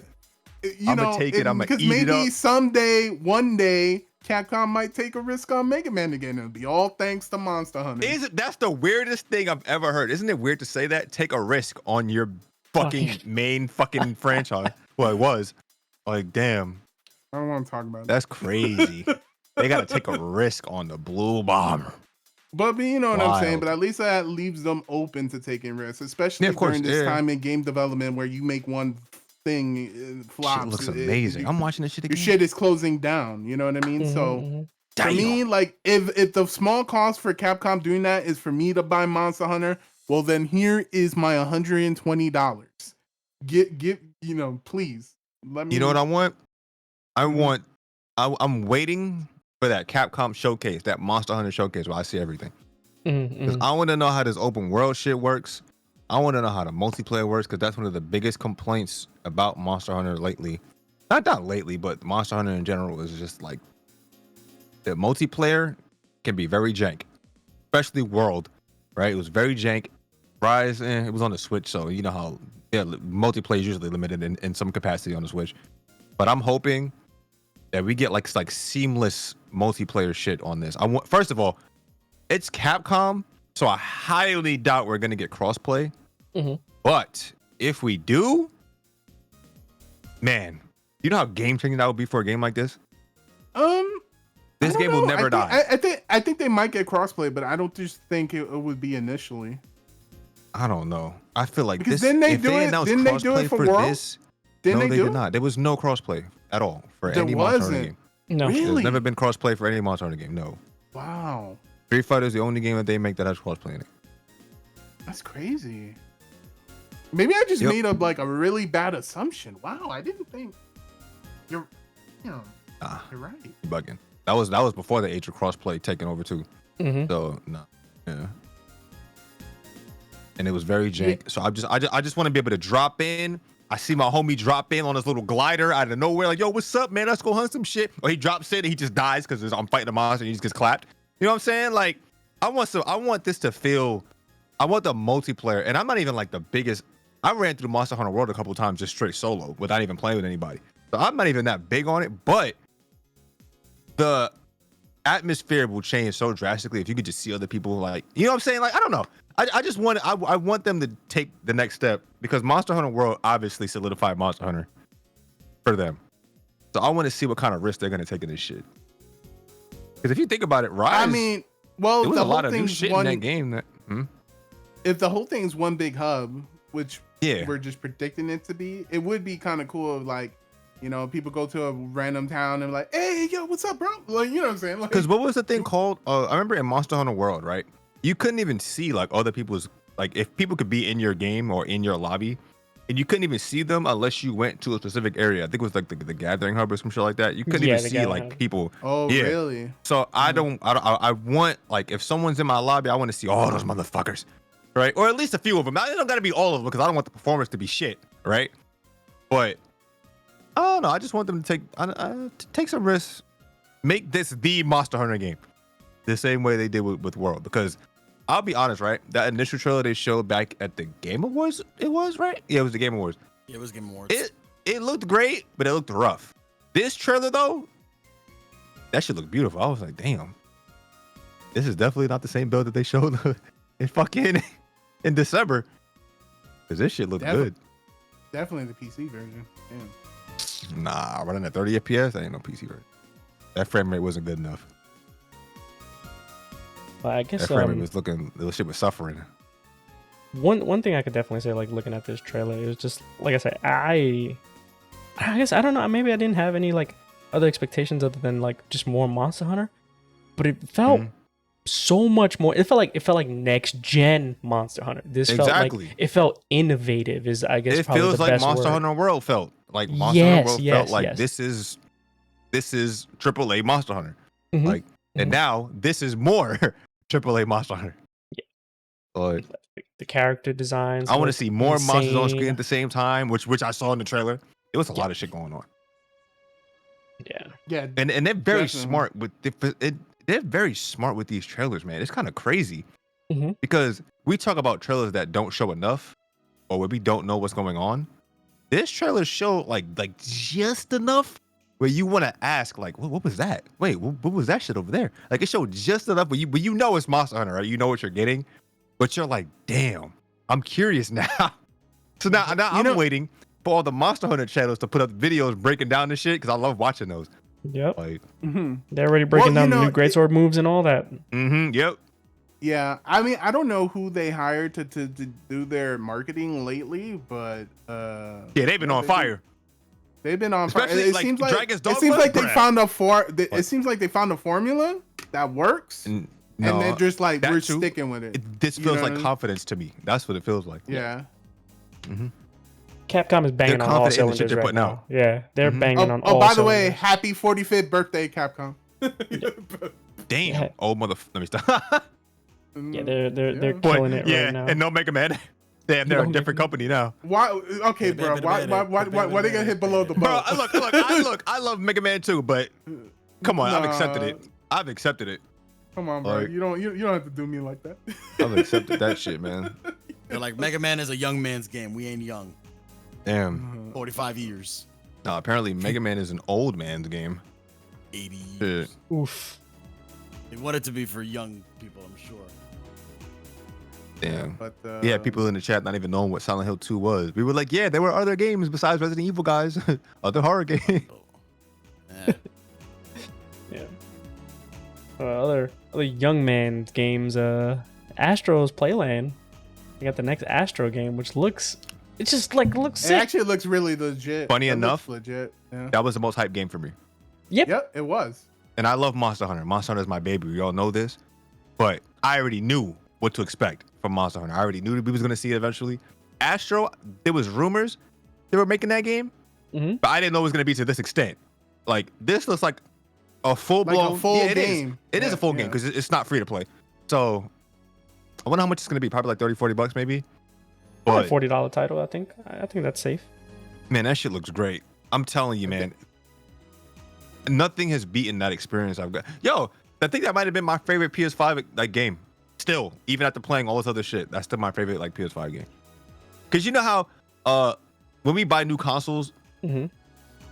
You I'ma know, take it, I'ma because eat it maybe up. someday, one day, Capcom might take a risk on Mega Man again. It'll be all thanks to Monster Hunter. That's the weirdest thing I've ever heard. Isn't it weird to say that? Take a risk on your fucking main fucking franchise. Well, it was. Like, damn. I don't want to talk about that. That's crazy. They gotta take a risk on the Blue Bomber. But you know what I'm saying. Wild. But at least that leaves them open to taking risks, especially Yeah, of course, during this yeah. time in game development where you make one thing flops. Shit looks amazing. I'm watching this shit Your again. shit is closing down. You know what I mean? So. Mhm. For me, like if the small cost for Capcom doing that is for me to buy Monster Hunter, well then here is my $120. Get please let me. You know what I want? I'm waiting for that Capcom showcase, that Monster Hunter showcase where I see everything. Because I want to know how this open world shit works. I want to know how the multiplayer works because that's one of the biggest complaints about Monster Hunter lately. Not lately, but Monster Hunter in general is just like the multiplayer can be very jank, especially World, right? It was very jank. Rise, it was on the Switch, so you know how multiplayer is usually limited in some capacity on the Switch. But I'm hoping that we get like seamless multiplayer shit on this. First of all, it's Capcom, so I highly doubt we're gonna get crossplay. Mhm. But if we do, man, you know how game changing that would be for a game like this? This I don't game will know. never die. I think they might get crossplay, but I don't just think it would be initially. I don't know. I feel like Because this. didn't they if do they it? announced Didn't they do it crossplay for World? this, Didn't no, they they do did it? not. There was no crossplay at all for There any Monster Hunter wasn't. game. No. Really? There's never been crossplay for any Monster Hunter game. No. Wow, Street Fighter is the only game that they make that has crossplay in it. that's crazy. Maybe I just Yep. made up like a really bad assumption. Wow, I didn't think. You're right. You're bugging. That was before the age of crossplay taking over too. Mhm. So no, yeah. And it was very jank. So I just want to be able to drop in. I see my homie drop in on his little glider out of nowhere, like, yo, what's up, man? Let's go hunt some shit. Or he drops in and he just dies because I'm fighting a monster and he just gets clapped. You know what I'm saying? Like, I want this to feel. I want the multiplayer, and I'm not even like the biggest. I ran through Monster Hunter World a couple times just straight solo without even playing with anybody. So I'm not even that big on it, but the atmosphere will change so drastically if you could just see other people, like, you know what I'm saying? Like, I don't know. I want them to take the next step because Monster Hunter World obviously solidified Monster Hunter for them. So I want to see what kind of risk they're gonna take in this shit. Because if you think about it, Rise, I mean, well, there was the a lot whole of new thing's shit one. in that game. That If the whole thing's one big hub, which Yeah. we're just predicting it to be, it would be kind of cool. If, like, you know, people go to a random town and like, hey, yo, what's up, bro? Like, you know what I'm saying? Like, Because what was the thing called? I remember in Monster Hunter World, right? You couldn't even see like other people's, like, if people could be in your game or in your lobby, and you couldn't even see them unless you went to a specific area. I think it was like the gathering hub or some shit like that. You couldn't Yeah, even the see gathering like hub. people. oh, Yeah. really? So I want, like, if someone's in my lobby, I want to see all those motherfuckers, right? Or at least a few of them. Now, they don't got to be all of them because I don't want the performance to be shit, right? But I don't know. I just want them to take some risks. Make this the Monster Hunter game, the same way they did with World. Because I'll be honest, right? That initial trailer they showed back at the Game Awards, it was, right? Yeah, it was the Game Awards. Yeah, it was Game Awards. It looked great, but it looked rough. This trailer though, that shit looked beautiful. I was like, damn, this is definitely not the same build that they showed in December. Cause this shit looked good. Definitely the PC version. Damn. Nah, running at 30 FPS, that ain't no PC version. That frame rate wasn't good enough. But I guess That frame rate was looking, the shit was suffering. one thing I could definitely say, like looking at this trailer, is just like I said, I guess I don't know. Maybe I didn't have any like other expectations other than like just more Monster Hunter, but it felt so much more. It felt like next gen Monster Hunter. This felt Exactly. like it felt innovative. Is I guess It probably feels the like best Monster word. Hunter World felt. Like Monster Hunter World felt like yes. this is this is AAA Monster Hunter. Mhm. Like, and now this is more AAA Monster Hunter. Yeah. Like, The character designs. I want to look see more monsters on insane. screen at the same time, which I saw in the trailer. It was a lot of shit going on. Yeah. Yeah, And they're very definitely. smart with they're very smart with these trailers, man. It's kind of crazy Mhm. because we talk about trailers that don't show enough or where we don't know what's going on. This trailer showed like just enough where you want to ask like, what was that? Wait, what was that shit over there? Like it showed just enough, but you know it's Monster Hunter, right? You know what you're getting, but you're like, damn, I'm curious now. So now I'm waiting for all the Monster Hunter channels to put up videos breaking down this shit because I love watching those. Yep. Like, They're already breaking down the new greatsword moves and all that. yep. Yeah, I mean, I don't know who they hired to do their marketing lately, but Yeah, they've been on fire. They've been on fire. Especially, It like, seems like Dragon's it Dogma, seems like they bruh. found it seems like they found a formula that works, and they're just like, we're sticking with it. This You feels know like what I mean? confidence to me. That's what it feels like. Yeah. Capcom is banging They're on all confident in the shit cylinders they're right putting now. out. Yeah, they're banging on all Oh, by the way, cylinders. happy 45th birthday, Capcom. Damn. Yeah. Oh, mother. Let me stop. Yeah, they're killing it right now. And no Mega Man. Damn, they're a different company now. Why? Okay, bro. Why they gonna hit below the Bro, boat? I love Mega Man too, but come on, I've accepted it. I've accepted it. Come on, bro. Like- You don't have to do me like that. I've accepted that shit, man. They're like, Mega Man is a young man's game. We ain't young. Damn. 45 years. No, apparently Mega Man is an old man's game. 80 Shit. years. Oof. They want it to be for young people, I'm sure. Damn. But Yeah, people in the chat not even knowing what Silent Hill 2 was. We were like, yeah, there were other games besides Resident Evil, guys. Other horror games. Eh. Yeah. Other young man games. Astro's Playland. You got the next Astro game, which looks looks it sick. actually looks really legit. Funny It enough, looks legit. Yeah. That was the most hyped game for me. Yep, it was. And I love Monster Hunter. Monster Hunter is my baby. We all know this. But I already knew what to expect from Monster Hunter. I already knew that we was going to see it eventually. Astro, there was rumors they were making that game, but I didn't know it was going to be to this extent. Like, this looks like a full-blown... full game. It is a full game because it's not free to play. So, I wonder how much it's going to be. Probably like $30-40 maybe. But, $40 title, I think. I think that's safe. man, that shit looks great. I'm telling you, man. Nothing has beaten that experience I've got. Yo, I think that might have been my favorite PS5 like game. Still, even after playing all this other shit, that's still my favorite like PS5 game. Cause you know how when we buy new consoles,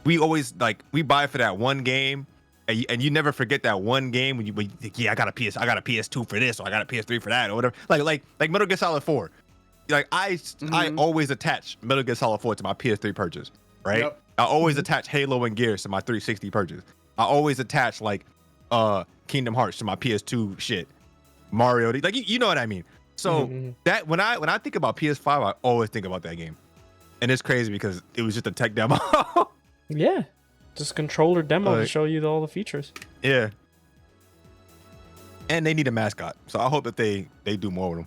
we always like we buy for that one game, and you never forget that one game when you think, yeah, I got a PS2 for this, or I got a PS3 for that, or whatever. Like Metal Gear Solid 4. Like I always attach Metal Gear Solid 4 to my PS3 purchase, right? Yep. I always attach Halo and Gears to my 360 purchase. I always attach like Kingdom Hearts to my PS2 shit. Mario, like you know what I mean. So that when I think about PS5, I always think about that game, and it's crazy because it was just a tech demo. Yeah, just controller demo to show you all the features. Yeah, and they need a mascot, so I hope that they do more with them.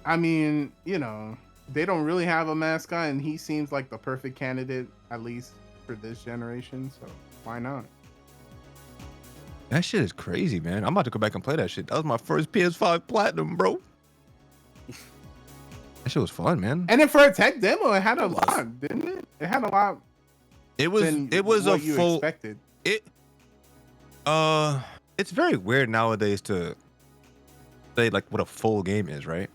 I mean, you know, they don't really have a mascot, and he seems like the perfect candidate, at least for this generation. So why not? That shit is crazy, man. I'm about to go back and play that shit. That was my first PS5 Platinum, bro. That shit was fun, man. And then for a tech demo, it had a lot, didn't it? It had a lot. It was a you full. expected. It's very weird nowadays to say like what a full game is, right?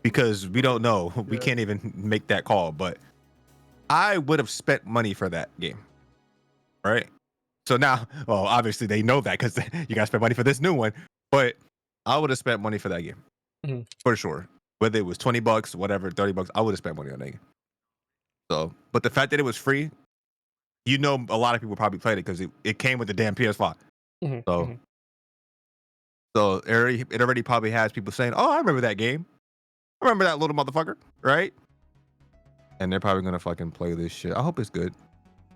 Because we don't know. We can't even make that call. But I would have spent money for that game, right? So now, well, obviously they know that because you guys spent money for this new one. But I would have spent money for that game for sure. Whether it was $20, whatever, $30, I would have spent money on that game. So, but the fact that it was free, you know, a lot of people probably played it because it came with the damn PS5. So it already probably has people saying, "Oh, I remember that game. I remember that little motherfucker," right? And they're probably gonna fucking play this shit. I hope it's good.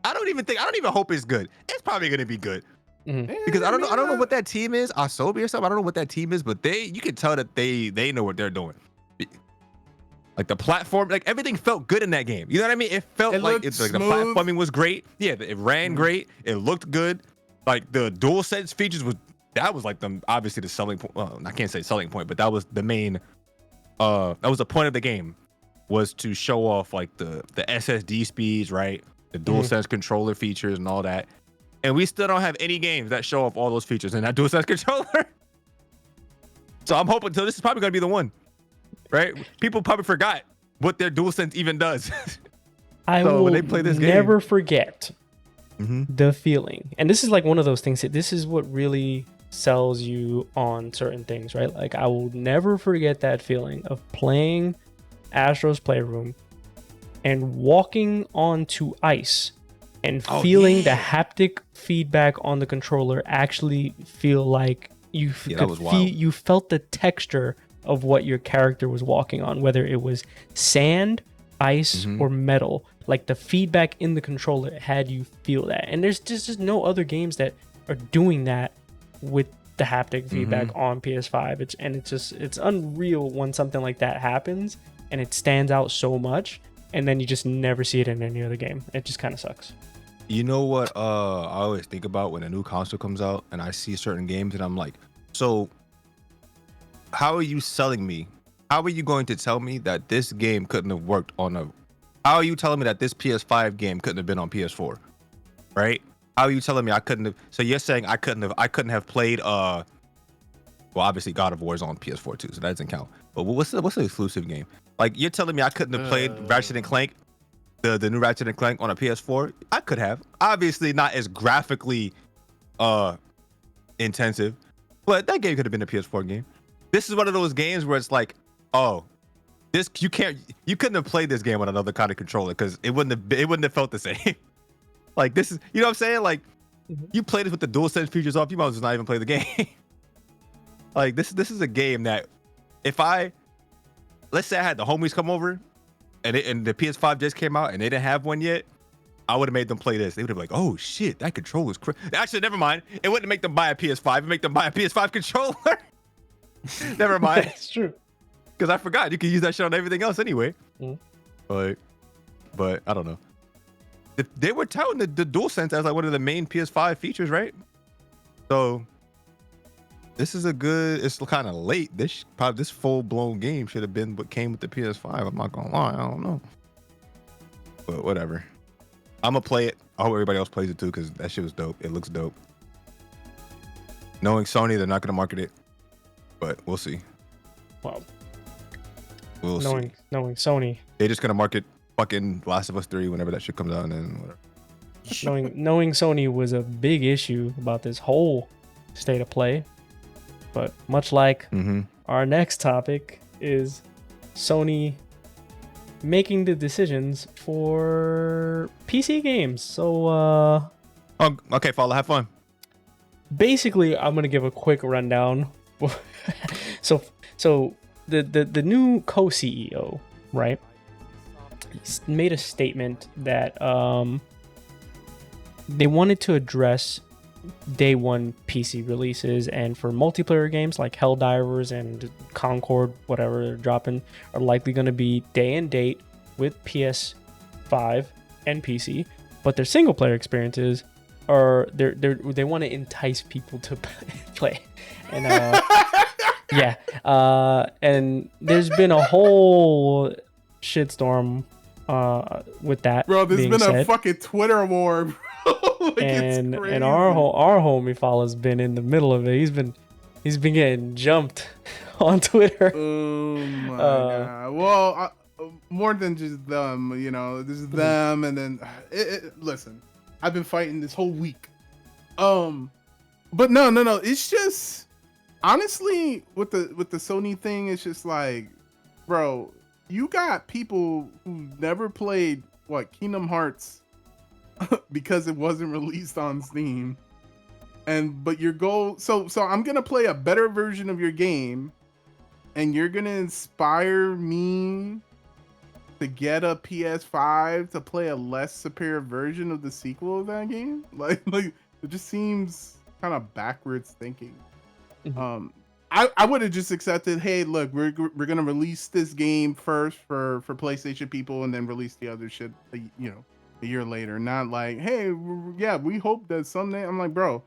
I don't even hope it's good. It's probably gonna be good. Because I don't know what that team is. Asobi or something. I don't know what that team is, but you can tell that they know what they're doing. Like the platform, like everything felt good in that game. You know what I mean? It felt like it's like the smooth. platforming was great. Yeah, it ran great. It looked good. Like the DualSense features was like obviously the selling point. Well, I can't say selling point, but that was the main. That was the point of the game, was to show off like the SSD speeds, right? The DualSense controller features and all that. And we still don't have any games that show off all those features in that DualSense controller. So I'm hoping this is probably gonna be the one. Right? People probably forgot what their DualSense even does. I so will when they play this never game, forget the feeling. And this is like one of those things that this is what really sells you on certain things, right? Like I will never forget that feeling of playing Astro's Playroom and walking onto ice and feeling the haptic feedback on the controller actually feel like you you felt the texture of what your character was walking on, whether it was sand, ice, or metal. Like the feedback in the controller had you feel that. And there's just no other games that are doing that with the haptic feedback on PS5. It's unreal when something like that happens and it stands out so much, and then you just never see it in any other game. It just kind of sucks. You know what I always think about when a new console comes out and I see certain games and I'm like, so how are you selling me? How are you going to tell me that this game couldn't have worked on a... How are you telling me that this PS5 game couldn't have been on PS4? Right? How are you telling me I couldn't have... So you're saying I couldn't have played well, obviously God of War is on PS4 too, so that doesn't count. But what's the exclusive game? Like you're telling me I couldn't have played Ratchet and Clank, the new Ratchet and Clank on a PS4? I could have. Obviously not as graphically intensive, but that game could have been a PS4 game. This is one of those games where it's like, oh, you couldn't have played this game on another kind of controller because it wouldn't have felt the same. Like this is, you know what I'm saying? Like you play this with the DualSense features off, you might as well not even play the game. Like this is a game that let's say I had the homies come over and the PS5 just came out and they didn't have one yet, I would have made them play this. They would have been like, oh shit, that controller's crazy. Actually, never mind. It wouldn't make them buy a PS5. It'd make them buy a PS5 controller. Never mind. That's true. Because I forgot you can use that shit on everything else anyway. But I don't know. They were touting the DualSense as like one of the main PS5 features, right? So this is it's kind of late. This full blown game should have been what came with the PS5. I'm not gonna lie, I don't know. But whatever. I'm gonna play it. I hope everybody else plays it too, because that shit was dope. It looks dope. Knowing Sony, they're not gonna market it. But we'll see. Well, knowing Sony, they're just gonna market fucking Last of Us 3 whenever that shit comes out, and then whatever. knowing Sony was a big issue about this whole state of play. But much like our next topic is Sony making the decisions for PC games. So okay, Falla, have fun. Basically, I'm gonna give a quick rundown. So the new co-CEO, right, made a statement that they wanted to address day one PC releases, and for multiplayer games like Helldivers and Concord, whatever they're dropping, are likely going to be day and date with PS5 and PC, but their single player experiences are they want to entice people to play. And and there's been a whole shitstorm with that. Bro, there's been said. A fucking Twitter war, bro. Like, and our homie Falla's been in the middle of it. He's been getting jumped on Twitter. Oh my god. Well, more than just them, you know, there's them, and then listen, I've been fighting this whole week. But no, it's just honestly with the Sony thing, it's just like, bro, you got people who never played Kingdom Hearts because it wasn't released on Steam, but your goal, so I'm gonna play a better version of your game, and you're gonna inspire me to get a PS5 to play a less superior version of the sequel of that game. Like it just seems kind of backwards thinking. I would have just accepted, hey, look, we're gonna release this game first for PlayStation people, and then release the other shit, a year later. Not like, hey, yeah, we hope that someday. I'm like, bro,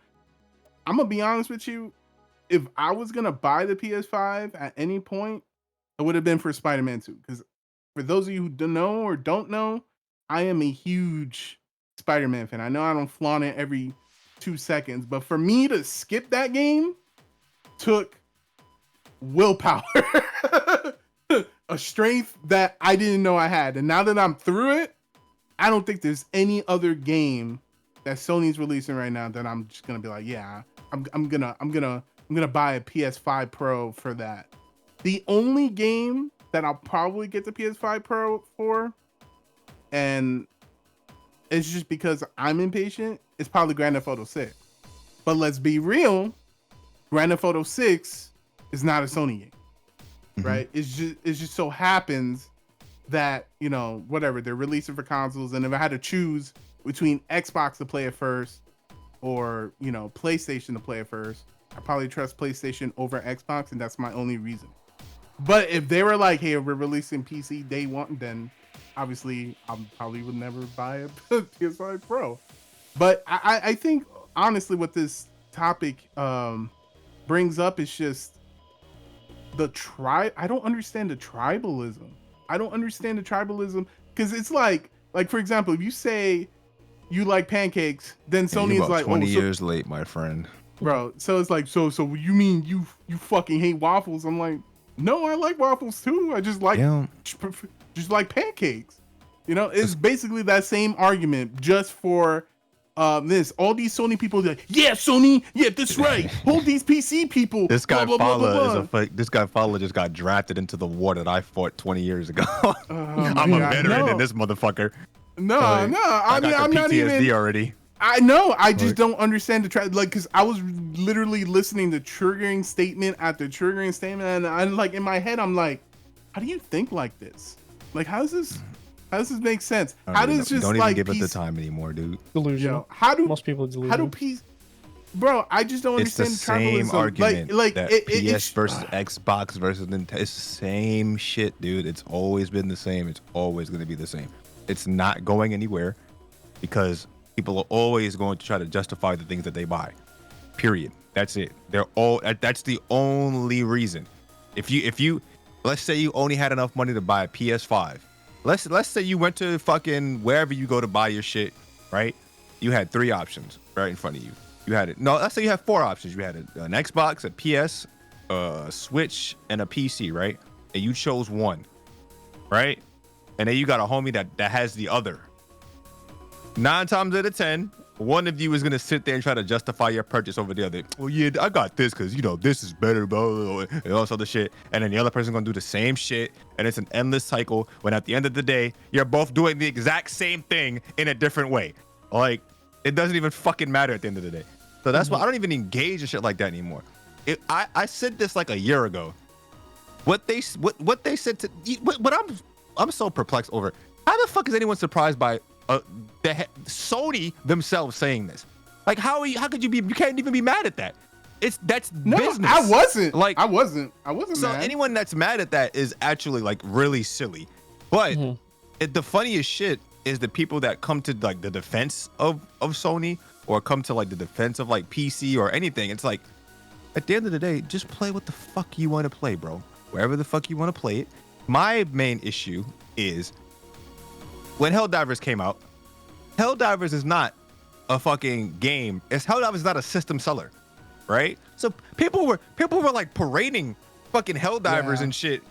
I'm gonna be honest with you. If I was gonna buy the PS5 at any point, it would have been for Spider-Man 2. Because for those of you who don't know or don't know, I am a huge Spider-Man fan. I know I don't flaunt it every 2 seconds, but for me to skip that game took willpower, a strength that I didn't know I had. And now that I'm through it, I don't think there's any other game that Sony's releasing right now that I'm just gonna be like, yeah, I'm gonna buy a PS5 Pro for that. The only game that I'll probably get the PS5 Pro for, and it's just because I'm impatient, is probably Grand Theft Auto 6. But let's be real, Grand Theft Auto 6 is not a Sony game, right? It just so happens that, whatever, they're releasing for consoles, and if I had to choose between Xbox to play it first or, PlayStation to play it first, I probably trust PlayStation over Xbox, and that's my only reason. But if they were like, hey, we're releasing PC day one, then obviously I probably would never buy a PS5 Pro. But I think, honestly, what this topic brings up is just I don't understand the tribalism. Because it's like, for example, if you say you like pancakes, then Sony is like 20 years late, my friend. Bro, so it's like, so you mean you fucking hate waffles? I'm like, no, I like waffles too. I just like pancakes. It's basically that same argument just for this. All these Sony people are like, yeah, Sony, yeah, that's right. Hold these PC people. This guy Falla is a fake. This guy Falla just got drafted into the war that I fought 20 years ago. I'm a veteran in this motherfucker. No, I'm not even already. I know. I just don't understand the because I was literally listening to triggering statement after triggering statement, and I in my head, I'm like, how do you think like this? Like, how does this make sense? How does just don't even give it the time anymore, dude? Delusional. Most people delusional. How do peace? Bro, I just don't understand the same argument. That PS versus Xbox versus Nintendo. It's the same shit, dude. It's always been the same. It's always going to be the same. It's not going anywhere because people are always going to try to justify the things that they buy. Period. That's it. That's the only reason. If you let's say you only had enough money to buy a PS5. Let's say you went to fucking wherever you go to buy your shit, right? You had 3 options right in front of you. Let's say you have 4 options. You had an Xbox, a PS, a Switch, and a PC, right? And you chose one, right? And then you got a homie that has the other. 9 times out of 10, one of you is gonna sit there and try to justify your purchase over the other. Well, yeah, I got this because this is better, blah, blah, blah, and all this other shit. And then the other person's gonna do the same shit, and it's an endless cycle. When at the end of the day, you're both doing the exact same thing in a different way. Like, it doesn't even fucking matter at the end of the day. So that's why I don't even engage in shit like that anymore. I said this like a year ago. What they said to what I'm so perplexed over. How the fuck is anyone surprised by Sony themselves saying this? Like, how could you be? You can't even be mad at that. That's business. I wasn't. Like, I wasn't so mad. anyone that's mad at that is actually like really silly. But the funniest shit is the people that come to like the defense of Sony, or come to like the defense of like PC or anything. It's like, at the end of the day, just play what the fuck you want to play, bro. Wherever the fuck you want to play it. My main issue is when Helldivers came out, Helldivers is not a fucking game. Helldivers is not a system seller, right? So people were like parading fucking Helldivers and shit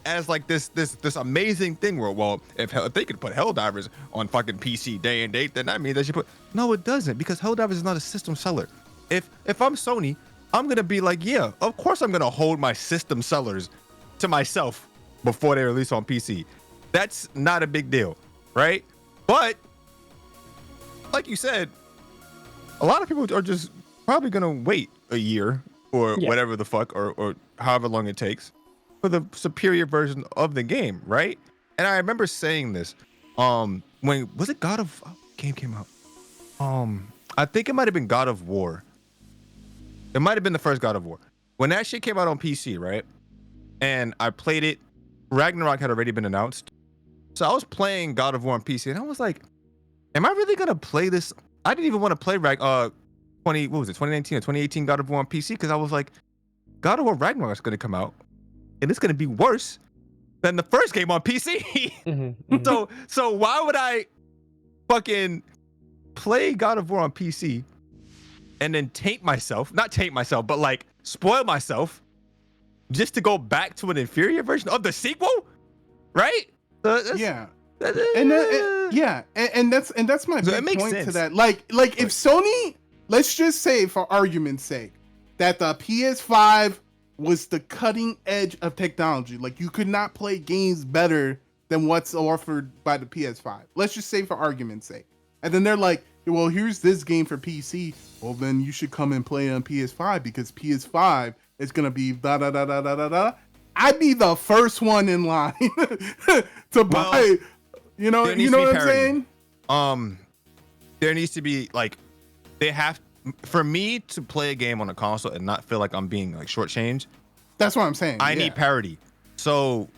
as like this amazing thing where, well, if they could put Helldivers on fucking PC day and date, then that means they should put. No, it doesn't, because Helldivers is not a system seller. If I'm Sony, I'm gonna be like, yeah, of course I'm gonna hold my system sellers to myself before they release on PC. That's not a big deal, right? But like you said, a lot of people are just probably gonna wait a year or whatever the fuck, or however long it takes for the superior version of the game, right? And I remember saying this, when was it game came out? I think it might have been God of War. It might have been the first God of War, when that shit came out on PC, right? And I played it. Ragnarok had already been announced. So I was playing God of War on PC, and I was like, am I really gonna play this? I didn't even want to play 2019 or 2018 God of War on PC, because I was like, God of War Ragnarok is gonna come out, and it's gonna be worse than the first game on PC. So why would I fucking play God of War on PC and then not taint myself, but like spoil myself just to go back to an inferior version of the sequel, right? Yeah. And that's my So it big makes point to sense. that. Like if Sony, let's just say for argument's sake, that the PS5 was the cutting edge of technology. Like you could not play games better than what's offered by the PS5. Let's just say for argument's sake. And then they're like, well, here's this game for PC. Well, then you should come and play on PS5 because PS5 is gonna be da da da da da da da. I'd be the first one in line to buy. You know what I'm saying? There needs to be like, for me to play a game on a console and not feel like I'm being like shortchanged. That's what I'm saying. I need parity. So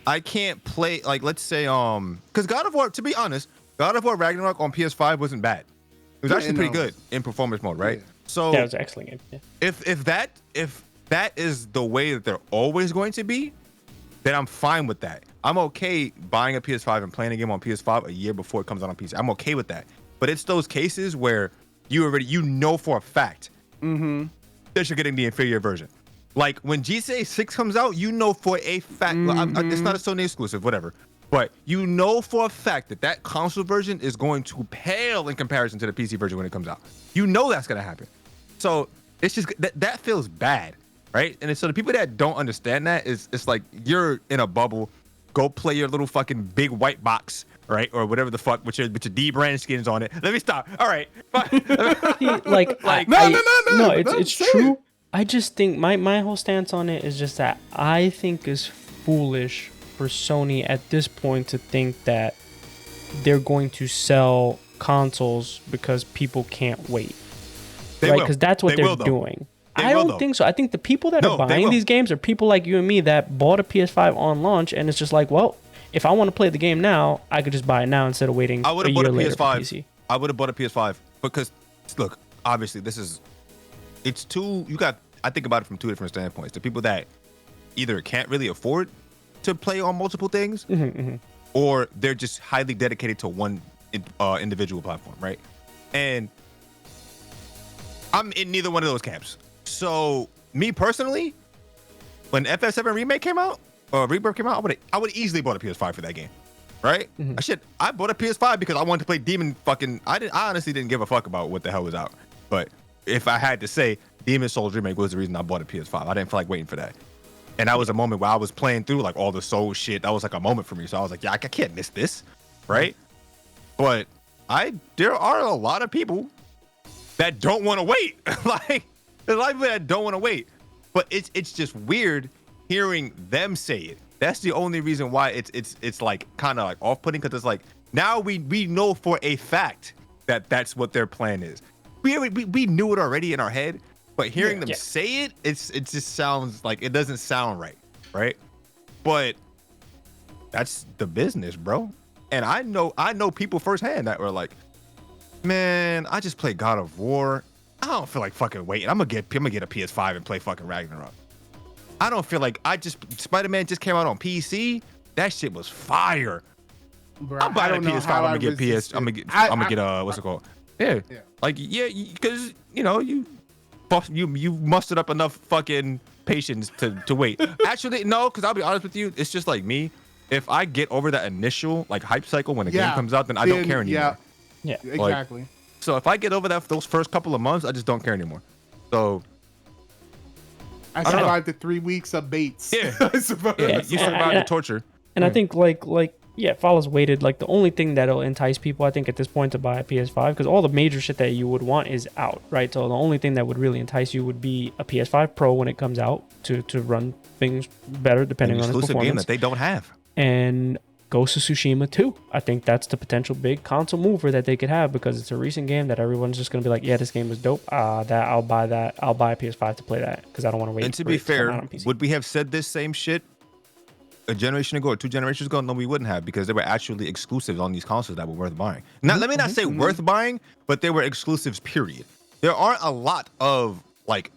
I can't play, like, let's say, because God of War, to be honest, God of War Ragnarok on PS5 wasn't bad. It was actually pretty good in performance mode, right? Yeah. So that was an excellent game. Yeah. If that is the way that they're always going to be, then I'm fine with that. I'm okay buying a PS5 and playing a game on PS5 a year before it comes out on PC. I'm okay with that. But it's those cases where you know for a fact that you're getting the inferior version. Like when GTA 6 comes out, you know for a fact, it's not a Sony exclusive, whatever, but you know for a fact that console version is going to pale in comparison to the PC version when it comes out. You know that's gonna happen. So it's just that feels bad, right? And so the people that don't understand that it's like you're in a bubble. Go play your little fucking big white box, right, or whatever the fuck with your D brand skins on it. Let me stop. All right, no, it's true. I just think my whole stance on it is just that I think it's foolish for Sony at this point to think that they're going to sell consoles because people can't wait. Right? Because that's what they're doing. I don't think so. I think the people that are buying these games are people like you and me that bought a PS5 on launch, and it's just like, well, if I want to play the game now, I could just buy it now instead of waiting a year later for PC. I would have bought a PS5 because, look, obviously I think about it from two different standpoints. The people that either can't really afford to play on multiple things, or they're just highly dedicated to one individual platform, right? And I'm in neither one of those camps. So me personally, when FF7 Remake came out or Rebirth came out, I would easily bought a PS5 for that game, right? I bought a PS5 because I wanted to play Demon fucking. I honestly didn't give a fuck about what the hell was out. But if I had to say, Demon Souls Remake was the reason I bought a PS5. I didn't feel like waiting for that, and that was a moment where I was playing through like all the Souls shit. That was like a moment for me. So I was like, yeah, I can't miss this, right? But there are a lot of people that don't want to wait. Like, there's a lot of people that don't want to wait. But it's just weird hearing them say it. That's the only reason why it's like kind of like off-putting, because it's like now we know for a fact that that's what their plan is. We knew it already in our head, but hearing them say it, it just sounds like it doesn't sound right? But that's the business, bro. And I know people firsthand that were like, man, I just played God of War. I don't feel like fucking waiting. I'm gonna get a PS5 and play fucking Ragnarok. I don't feel like Spider-Man just came out on PC. That shit was fire. Bro, I'm buying a PS5. I'm gonna get what's it called? Yeah. Like because you mustered up enough fucking patience to wait. Actually, no, because I'll be honest with you, it's just like me. If I get over that initial like hype cycle when a game comes out, then I don't care anymore. Yeah, exactly. Like, so if I get over those first couple of months, I just don't care anymore. So I survived the 3 weeks of baits. Yeah, I survived. Yeah, you survived the torture. And I think like Fallah's waited. Like the only thing that'll entice people, I think, at this point to buy a PS5, because all the major shit that you would want is out, right? So the only thing that would really entice you would be a PS5 Pro when it comes out to run things better depending on its performance. Exclusive game that they don't have. And Ghost of Tsushima 2. I think that's the potential big console mover that they could have because it's a recent game that everyone's just gonna be like, yeah, this game was dope. That I'll buy that. I'll buy a PS5 to play that because I don't want to wait. And to be fair, would we have said this same shit a generation ago or 2 generations ago? No, we wouldn't have, because they were actually exclusives on these consoles that were worth buying. Now, let me not say worth buying, but they were exclusives, period. There aren't a lot of like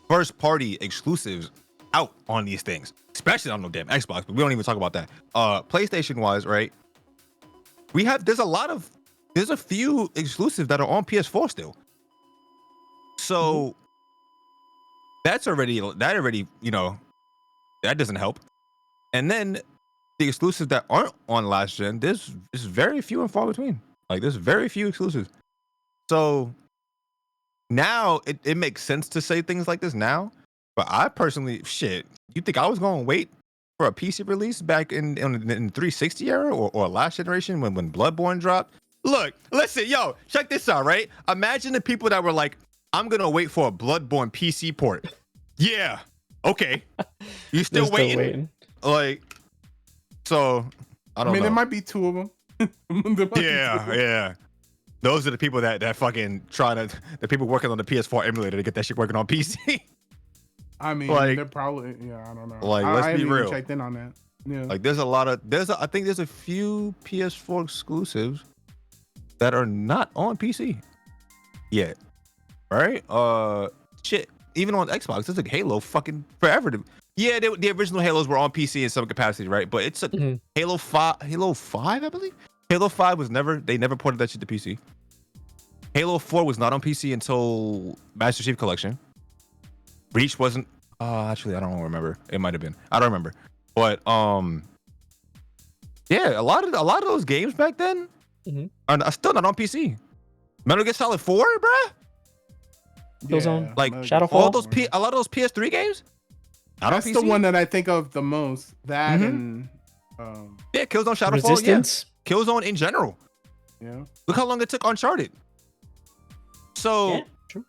first party exclusives out on these things, especially on no damn Xbox, but we don't even talk about that. PlayStation wise, right? There's a few exclusives that are on PS4 still. So that already, that doesn't help. And then the exclusives that aren't on last gen, there's very few and far between. Like, there's very few exclusives. So now it makes sense to say things like this now. But I personally, you think I was going to wait for a PC release back in 360 era or last generation when Bloodborne dropped? Look, listen, yo, check this out, right? Imagine the people that were like, I'm going to wait for a Bloodborne PC port. Yeah, okay. You still waiting? Like, so, I don't know. There might be 2 of them. Yeah. Those are the people that fucking the people working on the PS4 emulator to get that shit working on PC. I mean, like, they're probably, I don't know. Like, let's be real. Checked in on that. Yeah. Like, I think there's a few PS4 exclusives that are not on PC yet. Right? Even on Xbox, there's like Halo fucking forever. The original Halos were on PC in some capacity, right? But it's a Halo 5, I believe. Halo 5 they never ported that shit to PC. Halo 4 was not on PC until Master Chief Collection. Reach wasn't. Actually, I don't remember. It might have been. I don't remember. But yeah, a lot of those games back then are still not on PC. Metal Gear Solid 4, bruh. Killzone, like Shadowfall. A lot of those PS3 games. That's the one that I think of the most. That and Killzone, Shadowfall, Resistance. Yeah. Killzone in general. Yeah. Look how long it took Uncharted. So, true.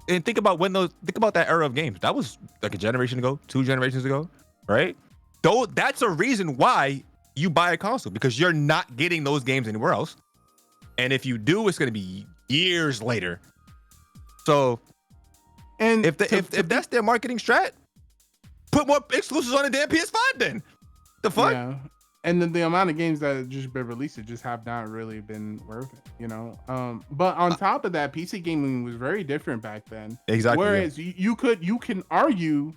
And think about that era of games. That was like a generation ago, 2 generations ago, right? Though that's a reason why you buy a console, because you're not getting those games anywhere else. And if you do, it's going to be years later. So, and if that's their marketing strat, put more exclusives on the damn PS5 then. The fuck? Yeah. And then the amount of games that have just been released just have not really been worth it, But on top of that, PC gaming was very different back then. Exactly. Whereas you can argue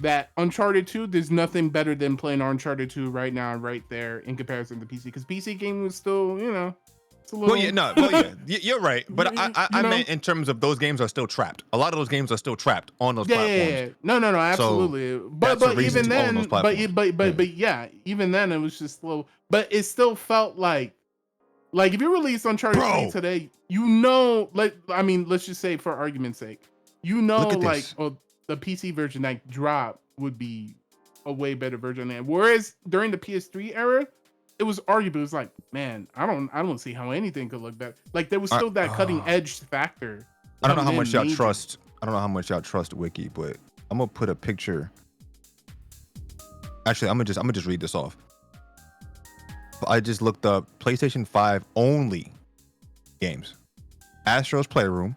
that Uncharted 2, there's nothing better than playing Uncharted 2 right now, right there, in comparison to PC, because PC gaming was still, it's a little. You're right. But I meant in terms of those games are still trapped. A lot of those games are still trapped on those platforms. Yeah. No, absolutely. So but even then, even then, it was just slow. But it still felt like if you release Uncharted 3 today, let's just say for argument's sake, the PC version that dropped would be a way better version than. Whereas during the PS3 era, it was arguable. It was like, man, I don't see how anything could look better. Like, there was still that cutting edge factor. I don't know how much y'all trust. I don't know how much y'all trust Wiki, but I'm gonna put a picture. Actually, I'm gonna just read this off. I just looked up PlayStation 5 only games: Astro's Playroom,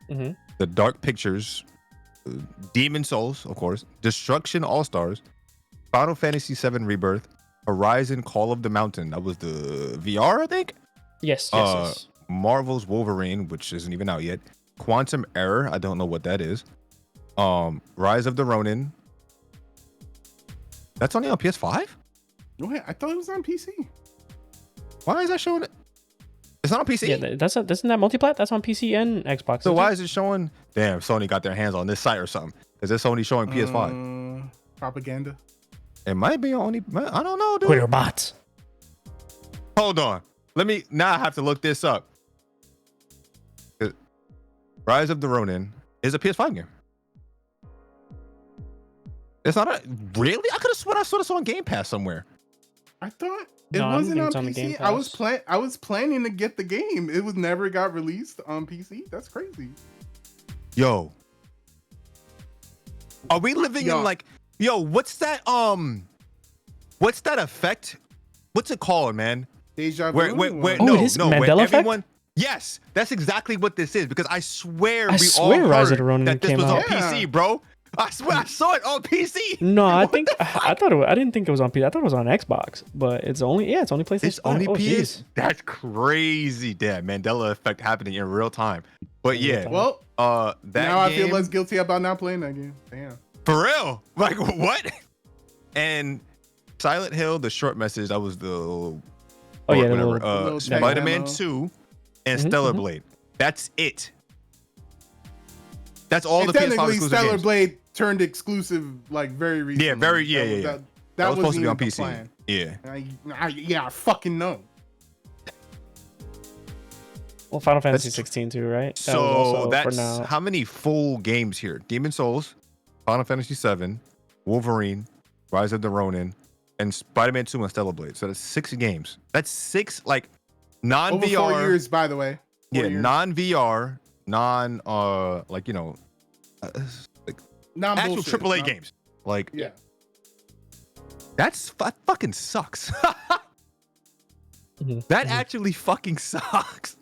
The Dark Pictures, Demon Souls, of course, Destruction All Stars, Final Fantasy VII Rebirth, Horizon Call of the Mountain. That was the VR, I think. Yes. Marvel's Wolverine, which isn't even out yet. Quantum Error. I don't know what that is. Rise of the Ronin. That's only on PS5? Wait, I thought it was on PC. Why is that showing it? It's not on PC. Yeah, isn't that multiplat? That's on PC and Xbox. So why is it showing? Damn, Sony got their hands on this site or something. Is this Sony showing PS5? Propaganda. It might be only. I don't know, dude. Twitter bots. Hold on. Now I have to look this up. Rise of the Ronin is a PS5 game. It's not really? I could have sworn I saw this on Game Pass somewhere. I thought it wasn't on PC. I was planning to get the game. It was never got released on PC. That's crazy. Yo. Are we living in like, what's that what's that effect? What's it called, man? Deja vu. Where Oh, no, it is no, where Mandela effect? everyone. Yes, that's exactly what this is because I swear we all Rise of heard the Ronin that this came was on out. PC, bro. I swear I saw it on PC. No, I What think the fuck? I thought it was, I didn't think it was on PC. I thought it was on Xbox, but it's only PlayStation. It's only 5. Oh, PS. jeez. That's crazy. Damn, Mandela effect happening in real time. But In real yeah, time. Well, that now I game, feel less guilty about not playing that game. Damn. for real. Like what? And Silent Hill, the short message, that was the Oh yeah, the whatever. little tech Spider-Man demo. 2 and Mhm, Stellar mhm. Blade. That's it. That's all And the PS5 technically, exclusive Stellar games. blade turned exclusive like very recently. Yeah, yeah. That, That was supposed to be even on the PC. plan. Yeah. Yeah, I fucking know. Well, Final Fantasy That's 16 too, right? That was So also for that's now. how many full games here? Demon Souls, Final Fantasy 7, Wolverine, Rise of the Ronin, and Spider-Man 2 and Stellar Blade. So that's 6 games. That's 6 like Over 4 non-VR. years, by the way. 4 Yeah, years. non-VR, like like actual Non-bullshit. AAA games. Like Yeah. that fucking sucks. Mhm, That mhm. actually fucking sucks.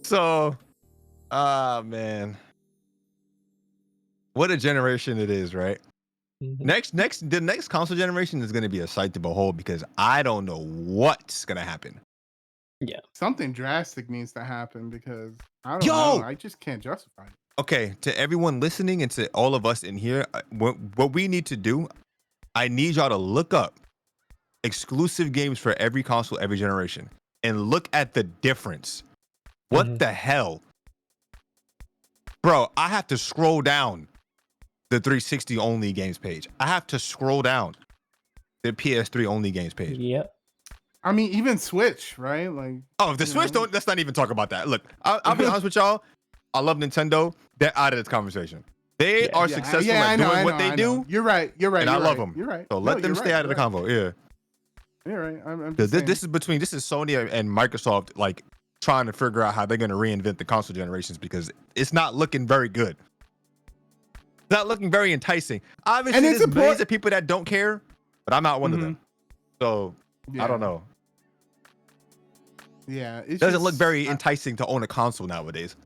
So, man. What a generation it is, right? Mhm. The next console generation is going to be a sight to behold because I don't know what's going to happen. Something drastic needs to happen because I don't Yo! know. I just can't justify it. Okay, to everyone listening and to all of us in here, what we need to do, I need y'all to look up exclusive games for every console, every generation, and look at the difference. What Mhm. the hell? Bro, I have to scroll down the 360 only games page. I have to scroll down the PS3 only games page. Yep. I mean, even Switch, right? Like, Oh, the you Switch know. don't. Let's not even talk about that. Look, I'll be honest with y'all. I love Nintendo. They're out of this conversation. They Yeah. are Yeah, successful I at know, doing I what know, they I do, know. You're right. You're right. and I you're love right, them. You're right. So let No, them you're stay right, out of the you're right. convo. Yeah. You're right. I'm This, just this is Sony and Microsoft like trying to figure out how they're going to reinvent the console generations because it's not looking very good. It's not looking very enticing. Obviously, And it's there's millions important- of people that don't care, but I'm not one of them. So Yeah. I don't know. Yeah, It doesn't look very enticing to own a console nowadays.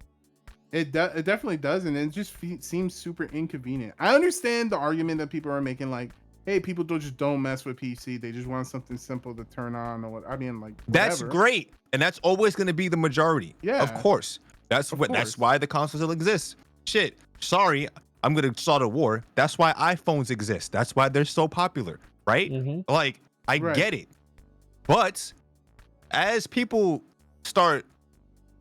It definitely does, and it just seems super inconvenient. I understand the argument that people are making, like, "Hey, people just don't mess with PC. They just want something simple to turn on or what." I mean, like, That's whatever. great, and that's always going to be the majority. Yeah. Of course. That's Of what. That's course. why the console still exists. Shit. Sorry, I'm going to start a war. That's why iPhones exist. That's why they're so popular, right? Mhm. Like, I Right. get it, but as people start,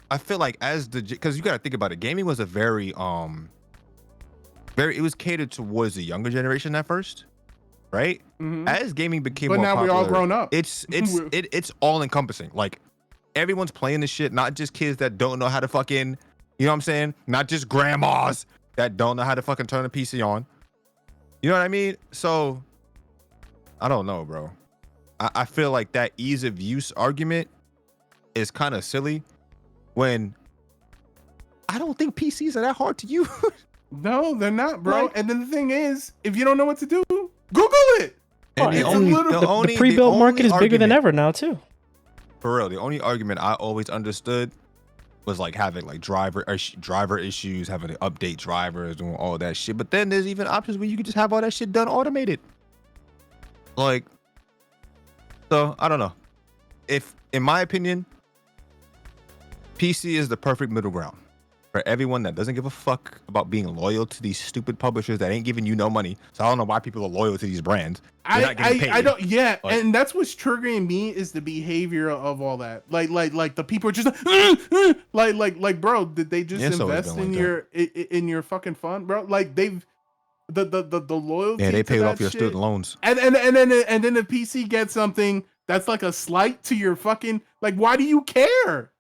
I feel like because you got to think about it. Gaming was a very it was catered towards the younger generation at first, right? Mhm. As gaming became But more now we're all popular, grown up. It's all encompassing. Like everyone's playing this shit, not just kids that don't know how to fucking, you know what I'm saying? Not just grandmas that don't know how to fucking turn a PC on. You know what I mean? So I don't know, bro. I feel like that ease of use argument is kind of silly when I don't think PCs are that hard to use. No, they're not, bro. Like- And then the thing is, if you don't know what to do, Google it. And it's a little- The pre-built market is bigger than ever now too. For real, the only argument I always understood was like having like driver issues, having to update drivers, doing all that shit. But then there's even options where you can just have all that shit done automated. Like, so I don't know. If, in my opinion, PC is the perfect middle ground for everyone that doesn't give a fuck about being loyal to these stupid publishers that ain't giving you no money. So I don't know why people are loyal to these brands. They're not getting paid. I don't. Yeah, Like- and that's what's triggering me is the behavior of all that. Like the people are just like, bro, did they just Yeah, it's always invest been in like in your fucking fund, bro? Like they've the loyalty. Yeah, they to paid that off your shit. student loans. And then the PC gets something that's like a slight to your fucking, like, why do you care?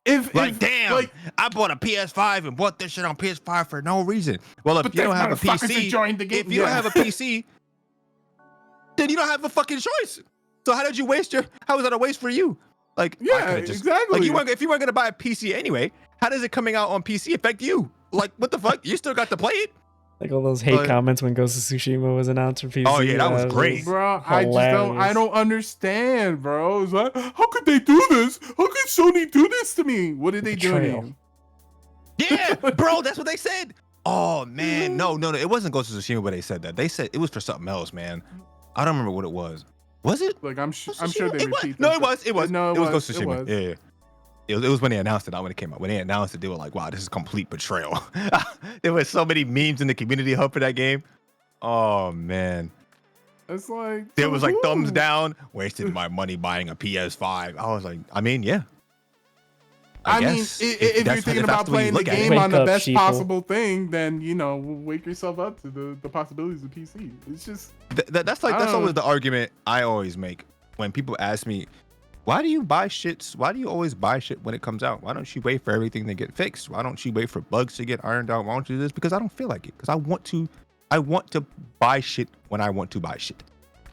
If Damn, like, I bought a PS5 and bought this shit on PS5 for no reason. Well, if but you don't have a motherfuckers PC, enjoying the game. if you don't have a PC, then you don't have a fucking choice. So how did you waste how was that a waste for you? Like, I Yeah, could've exactly. Like if you weren't gonna buy a PC anyway, how does it coming out on PC affect you? Like, what the fuck? You still got to play it. Like all those hate But- comments when Ghost of Tsushima was announced for PC. Oh, yeah, that was it great. Bro, I hilarious. don't understand, bro. It's like, how could they do this? How could Sony do this to me? What did they do to Betrayal. you? Yeah, bro, that's what they said. Oh man, no, it wasn't Ghost of Tsushima, but they said that. They said it was for something else, man. I don't remember what it was. Was it? Like I'm sure they It was. repeat. No, it themselves. was. No, It was Ghost of it Tsushima. was. Yeah. It was when they announced it, not when it came out. When they announced it, they were like, wow, this is complete betrayal. There was so many memes in the community hub for that game. Oh man. It's like There was like thumbs who? down, wasted my money buying a PS5. I was like, I mean, yeah. I mean, guess. if you're that's- thinking that's about the way you playing the look at it. game on Wake the up, best sheeple. possible thing, then wake yourself up to the possibilities of PC. It's just That's I don't always know. the argument I always make when people ask me, why do you buy shit? Why do you always buy shit when it comes out? Why don't you wait for everything to get fixed? Why don't you wait for bugs to get ironed out? Why don't you do this? Because I don't feel like it. Because I want to buy shit when I want to buy shit.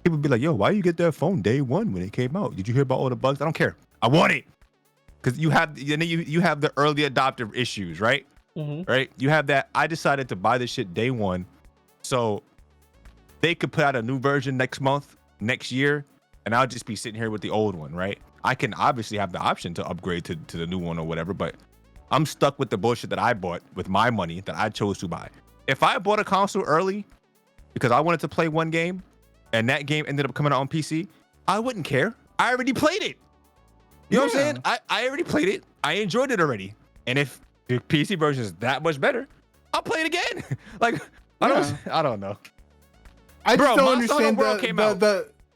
People be like, yo, why you get that phone day one when it came out? Did you hear about all the bugs? I don't care. I want it. Because you have the early adopter issues, right? Right? You have that. I decided to buy this shit day one, so they could put out a new version next month, next year, and I'll just be sitting here with the old one, right? I can obviously have the option to upgrade to the new one or whatever, but I'm stuck with the bullshit that I bought with my money that I chose to buy. If I bought a console early because I wanted to play one game and that game ended up coming out on PC, I wouldn't care. I already played it. You know what I'm saying? I already played it. I enjoyed it already. And if the PC version is that much better, I'll play it again. Like, I don't know. I Bro, just don't Monster Hunter understand World came out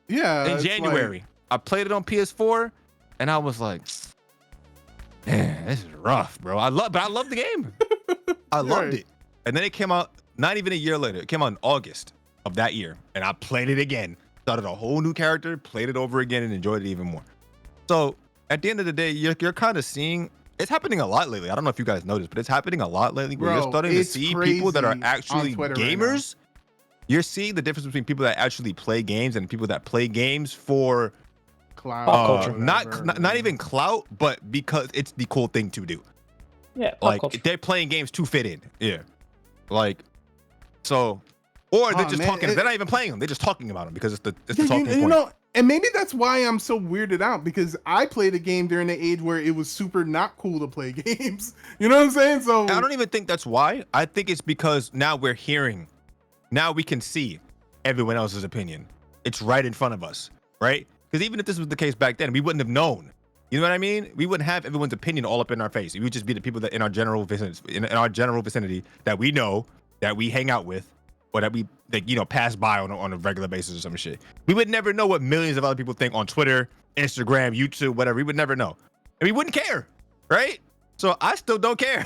in in January. I played it on PS4 and I was like, man, this is rough, bro. I love the game. I loved it. And then it came out not even a year later. It came out in August of that year. And I played it again. Started a whole new character, played it over again, and enjoyed it even more. So at the end of the day, you're kind of seeing it's happening a lot lately. I don't know if you guys noticed, but it's happening a lot lately where Bro, you're starting to it's see people that are crazy actually on Twitter right gamers. You're seeing the difference between people that actually play games and people that play games for cloud, culture. not even clout, but because it's the cool thing to do. Yeah, pop Like culture. they're playing games to fit in. Yeah. Like so, or they're just man, talking. They're not even playing them. They're just talking about them because it's the talking point. you know, and maybe that's why I'm so weirded out because I played a game during the age where it was super not cool to play games. You know what I'm saying? So I don't even think that's why. I think it's because now we're hearing, now we can see everyone else's opinion. It's right in front of us, right? Because even if this was the case back then, we wouldn't have known. You know what I mean? We wouldn't have everyone's opinion all up in our face. It would just be the people that in our general vicinity that we know, that we hang out with, or that we pass by on a regular basis or some shit. We would never know what millions of other people think on Twitter, Instagram, YouTube, whatever. We would never know, and we wouldn't care, right? So I still don't care.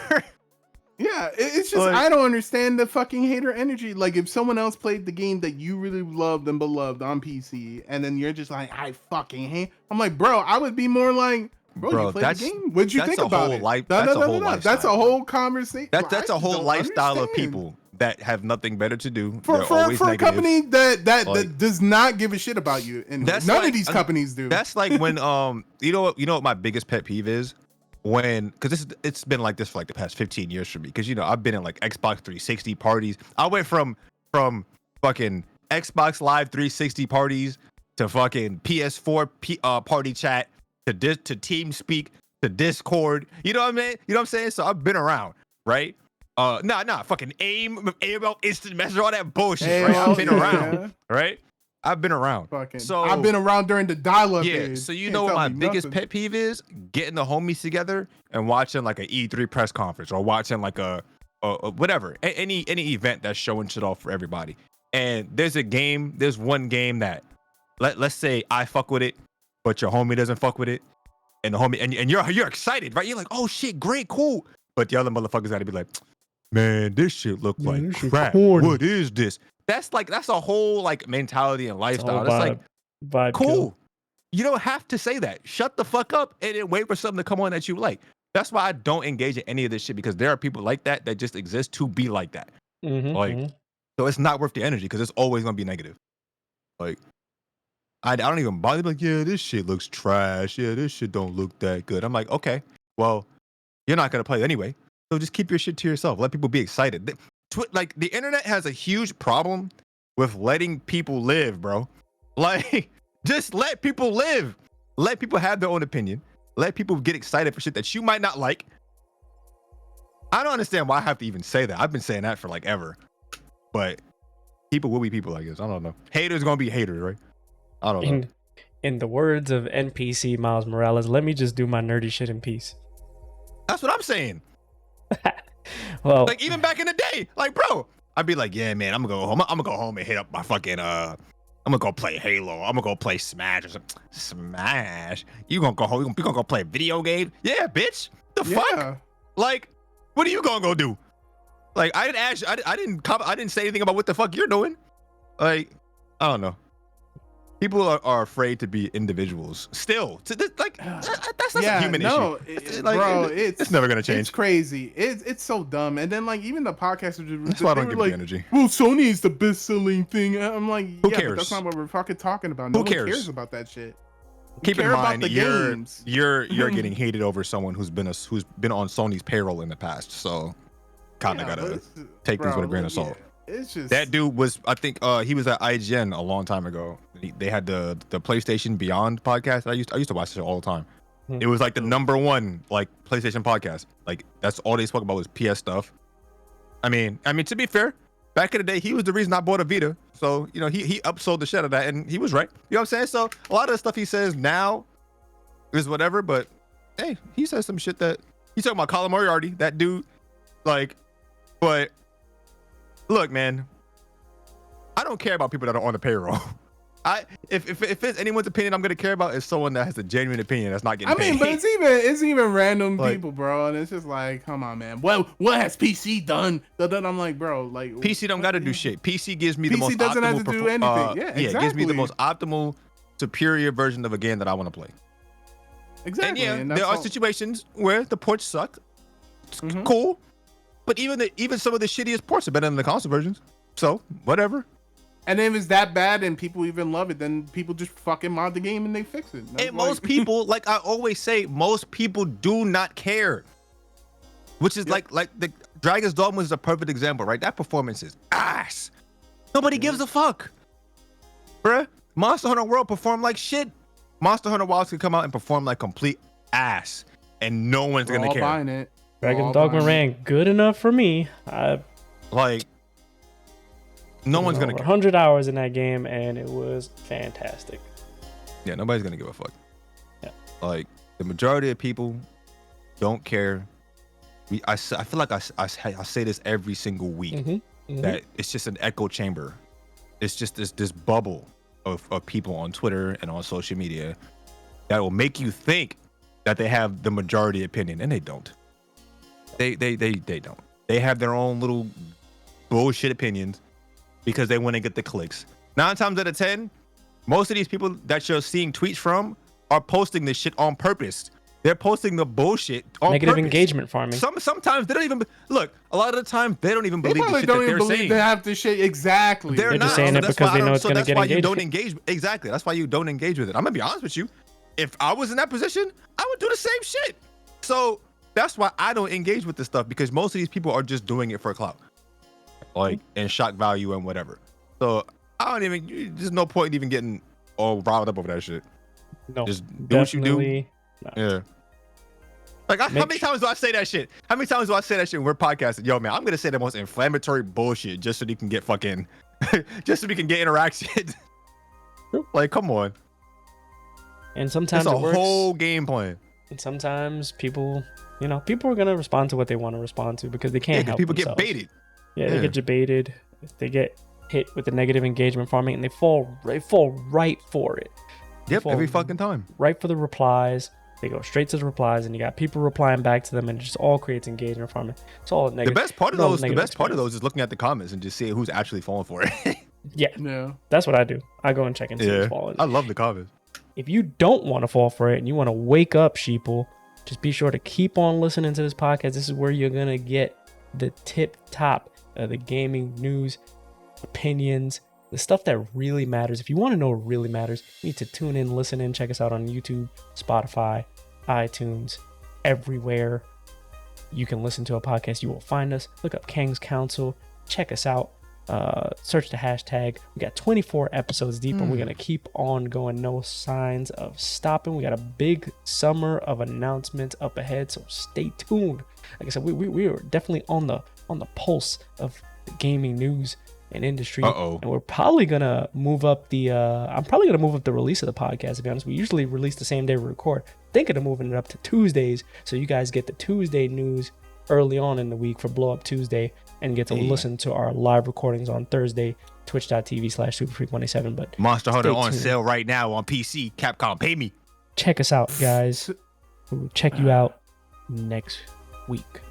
yeah, it's just Like- I don't understand the fucking hater energy. Like if someone else played the game that you really loved and beloved on PC, and then you're just like, I fucking hate. I'm like, bro, I would be more like, bro, you played the game. What'd you that's think a about whole it? life- that's a whole That's lifestyle. a whole conversation. That's a whole lifestyle of people that have nothing better to do. For They're always a negative. company that Like- does not give a shit about you, and That's none like- of these companies do. That's like when you know what my biggest pet peeve is, when because it's been like this for like the past 15 years for me, because I've been in like Xbox 360 parties. I went from fucking Xbox Live 360 parties to fucking PS4 party chat to TeamSpeak to Discord. You know what I mean? You know what I'm saying? So I've been around, right? Fucking AOL instant messenger, all that bullshit, right? I've been around, right? I've been around. Fucking, So I've been around during the dial-up yeah. age. So Can't know what tell my me biggest nothing. pet peeve is? Getting the homies together and watching like an E3 press conference or watching like a whatever, any event that's showing shit off for everybody. And there's one game that let's say I fuck with it, but your homie doesn't fuck with it, and the homie and you're excited, right? You're like, oh shit, great, cool. But the other motherfuckers gotta be like, man, this shit look like this shit crap. corny. What is this? That's a whole like mentality and lifestyle. It's all That's like vibe cool. kill. You don't have to say that. Shut the fuck up and then wait for something to come on that you like. That's why I don't engage in any of this shit, because there are people like that just exist to be like that. Like, so it's not worth the energy because it's always gonna be negative. Like, I don't even bother. Like, yeah, this shit looks trash. Yeah, this shit don't look that good. I'm like, okay, well, you're not gonna play anyway, so just keep your shit to yourself. Let people be excited. like the internet has a huge problem with letting people live, bro. Like, just let people live. Let people have their own opinion. Let people get excited for shit that you might not like. I don't understand why I have to even say that. I've been saying that for like ever. But people will be people, I guess. I don't know. Haters gonna be haters, right? I don't know. In the words of NPC Miles Morales, let me just do my nerdy shit in peace. That's what I'm saying. Well, like even back in the day, like bro, I'd be like, yeah, man, I'm gonna go home. I'm gonna go home and hit up my fucking I'm gonna go play Halo. I'm gonna go play Smash or something. Smash? You gonna go home? You gonna go play a video game? Yeah, bitch. The fuck? Like, what are you gonna go do? Like, I didn't ask. I didn't say anything about what the fuck you're doing. Like, I don't know. People are afraid to be individuals. Still, that's not a human issue. Bro, it's never gonna change. It's crazy. It's so dumb. And then like even the podcasters, that's why I don't give the energy. Well, Sony is the best-selling thing. I'm like, who cares? But that's not what we're fucking talking about. No who cares? One cares about that shit. Keep in mind, you're getting hated over someone who's been on Sony's payroll in the past. So, kind of gotta take this with a grain of salt. It's just that dude was, I think, he was at IGN a long time ago. They had the PlayStation Beyond podcast. I used to watch it all the time. It was like the #1 like PlayStation podcast. Like that's all they spoke about was PS stuff. I mean, to be fair, back in the day, he was the reason I bought a Vita. So you know, he upsold the shit out of that, and he was right. You know what I'm saying? So a lot of the stuff he says now is whatever. But hey, he says some shit that he's talking about Colin Moriarty, that dude. Like, but. Look, man, I don't care about people that are on the payroll. If it's anyone's opinion I'm gonna care about is someone that has a genuine opinion that's not getting paid. But it's even random people, bro, and it's just like, come on, man. Well, what has PC done? I'm like, bro, like PC don't gotta do shit. PC gives me the most doesn't optimal have to do anything. Exactly. It gives me the most optimal, superior version of a game that I want to play. Exactly. And there are situations where the ports suck. It's cool. But even some of the shittiest ports are better than the console versions. So, whatever. And if it's that bad and people even love it, then people just fucking mod the game and they fix it. And most people, like I always say, most people do not care. Which is like the Dragon's Dogma is a perfect example, right? That performance is ass. Nobody gives a fuck. Bruh, Monster Hunter World performed like shit. Monster Hunter Wilds could come out and perform like complete ass. And no one's going to care. Buying it. Dragon Dogma ran good enough for me. No one's gonna care. 100 hours in that game, and it was fantastic. Yeah, nobody's gonna give a fuck. Yeah, like the majority of people don't care. I feel like I say this every single week that it's just an echo chamber. It's just this bubble of people on Twitter and on social media that will make you think that they have the majority opinion, and they don't. They don't. They have their own little bullshit opinions because they want to get the clicks. 9 times out of 10, most of these people that you're seeing tweets from are posting this shit on purpose. They're posting the bullshit on negative purpose. Engagement farming. Sometimes they don't even look. A lot of the time they don't even believe the shit that they're saying. They have to shit exactly. They're just saying it because they know it's going to get engaged. You don't engage. Exactly. That's why you don't engage with it. I'm gonna be honest with you. If I was in that position, I would do the same shit. So that's why I don't engage with this stuff, because most of these people are just doing it for clout, like and shock value and whatever. So I don't even. There's no point in even getting all riled up over that shit. No, just do what you do. Not. Yeah. Like, how many times do I say that shit? How many times do I say that shit when we're podcasting? Yo, man, I'm gonna say the most inflammatory bullshit just so you can get fucking, just so we can get interaction. Like, come on. And sometimes it's it works. Whole game plan. And sometimes people are gonna respond to what they want to respond to because they can't help people themselves. Get baited. Yeah, they get baited. They get hit with the negative engagement farming, and they fall right for it. Yep, every fucking time. Right for the replies. They go straight to the replies, and you got people replying back to them, and it just all creates engagement farming. It's all negative. The best part of those is looking at the comments and just seeing who's actually falling for it. Yeah, that's what I do. I go and check and see who's falling. I love the comments. If you don't want to fall for it and you want to wake up, sheeple, just be sure to keep on listening to this podcast. This is where you're gonna get the tip top of the gaming news, opinions, the stuff that really matters. If you want to know what really matters, you need to tune in, listen in, check us out on YouTube, Spotify, iTunes, everywhere you can listen to a podcast. You will find us. Look up Kangz Council. check us out. Search the hashtag. We got 24 episodes deep, and we're gonna keep on going. No signs of stopping. We got a big summer of announcements up ahead, so stay tuned. Like I said, we are definitely on the pulse of the gaming news and industry. And we're probably gonna move up the I'm probably gonna move up the release of the podcast, to be honest. We usually release the same day we record. Thinking of moving it up to Tuesdays, so you guys get the Tuesday news early on in the week for Blow Up Tuesday, and get to listen to our live recordings on Thursday, twitch.tv/Supafreak187. But Monster Hunter on sale right now on PC. Capcom, pay me. Check us out, guys. We'll check you out next week.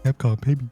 Capcom, pay me.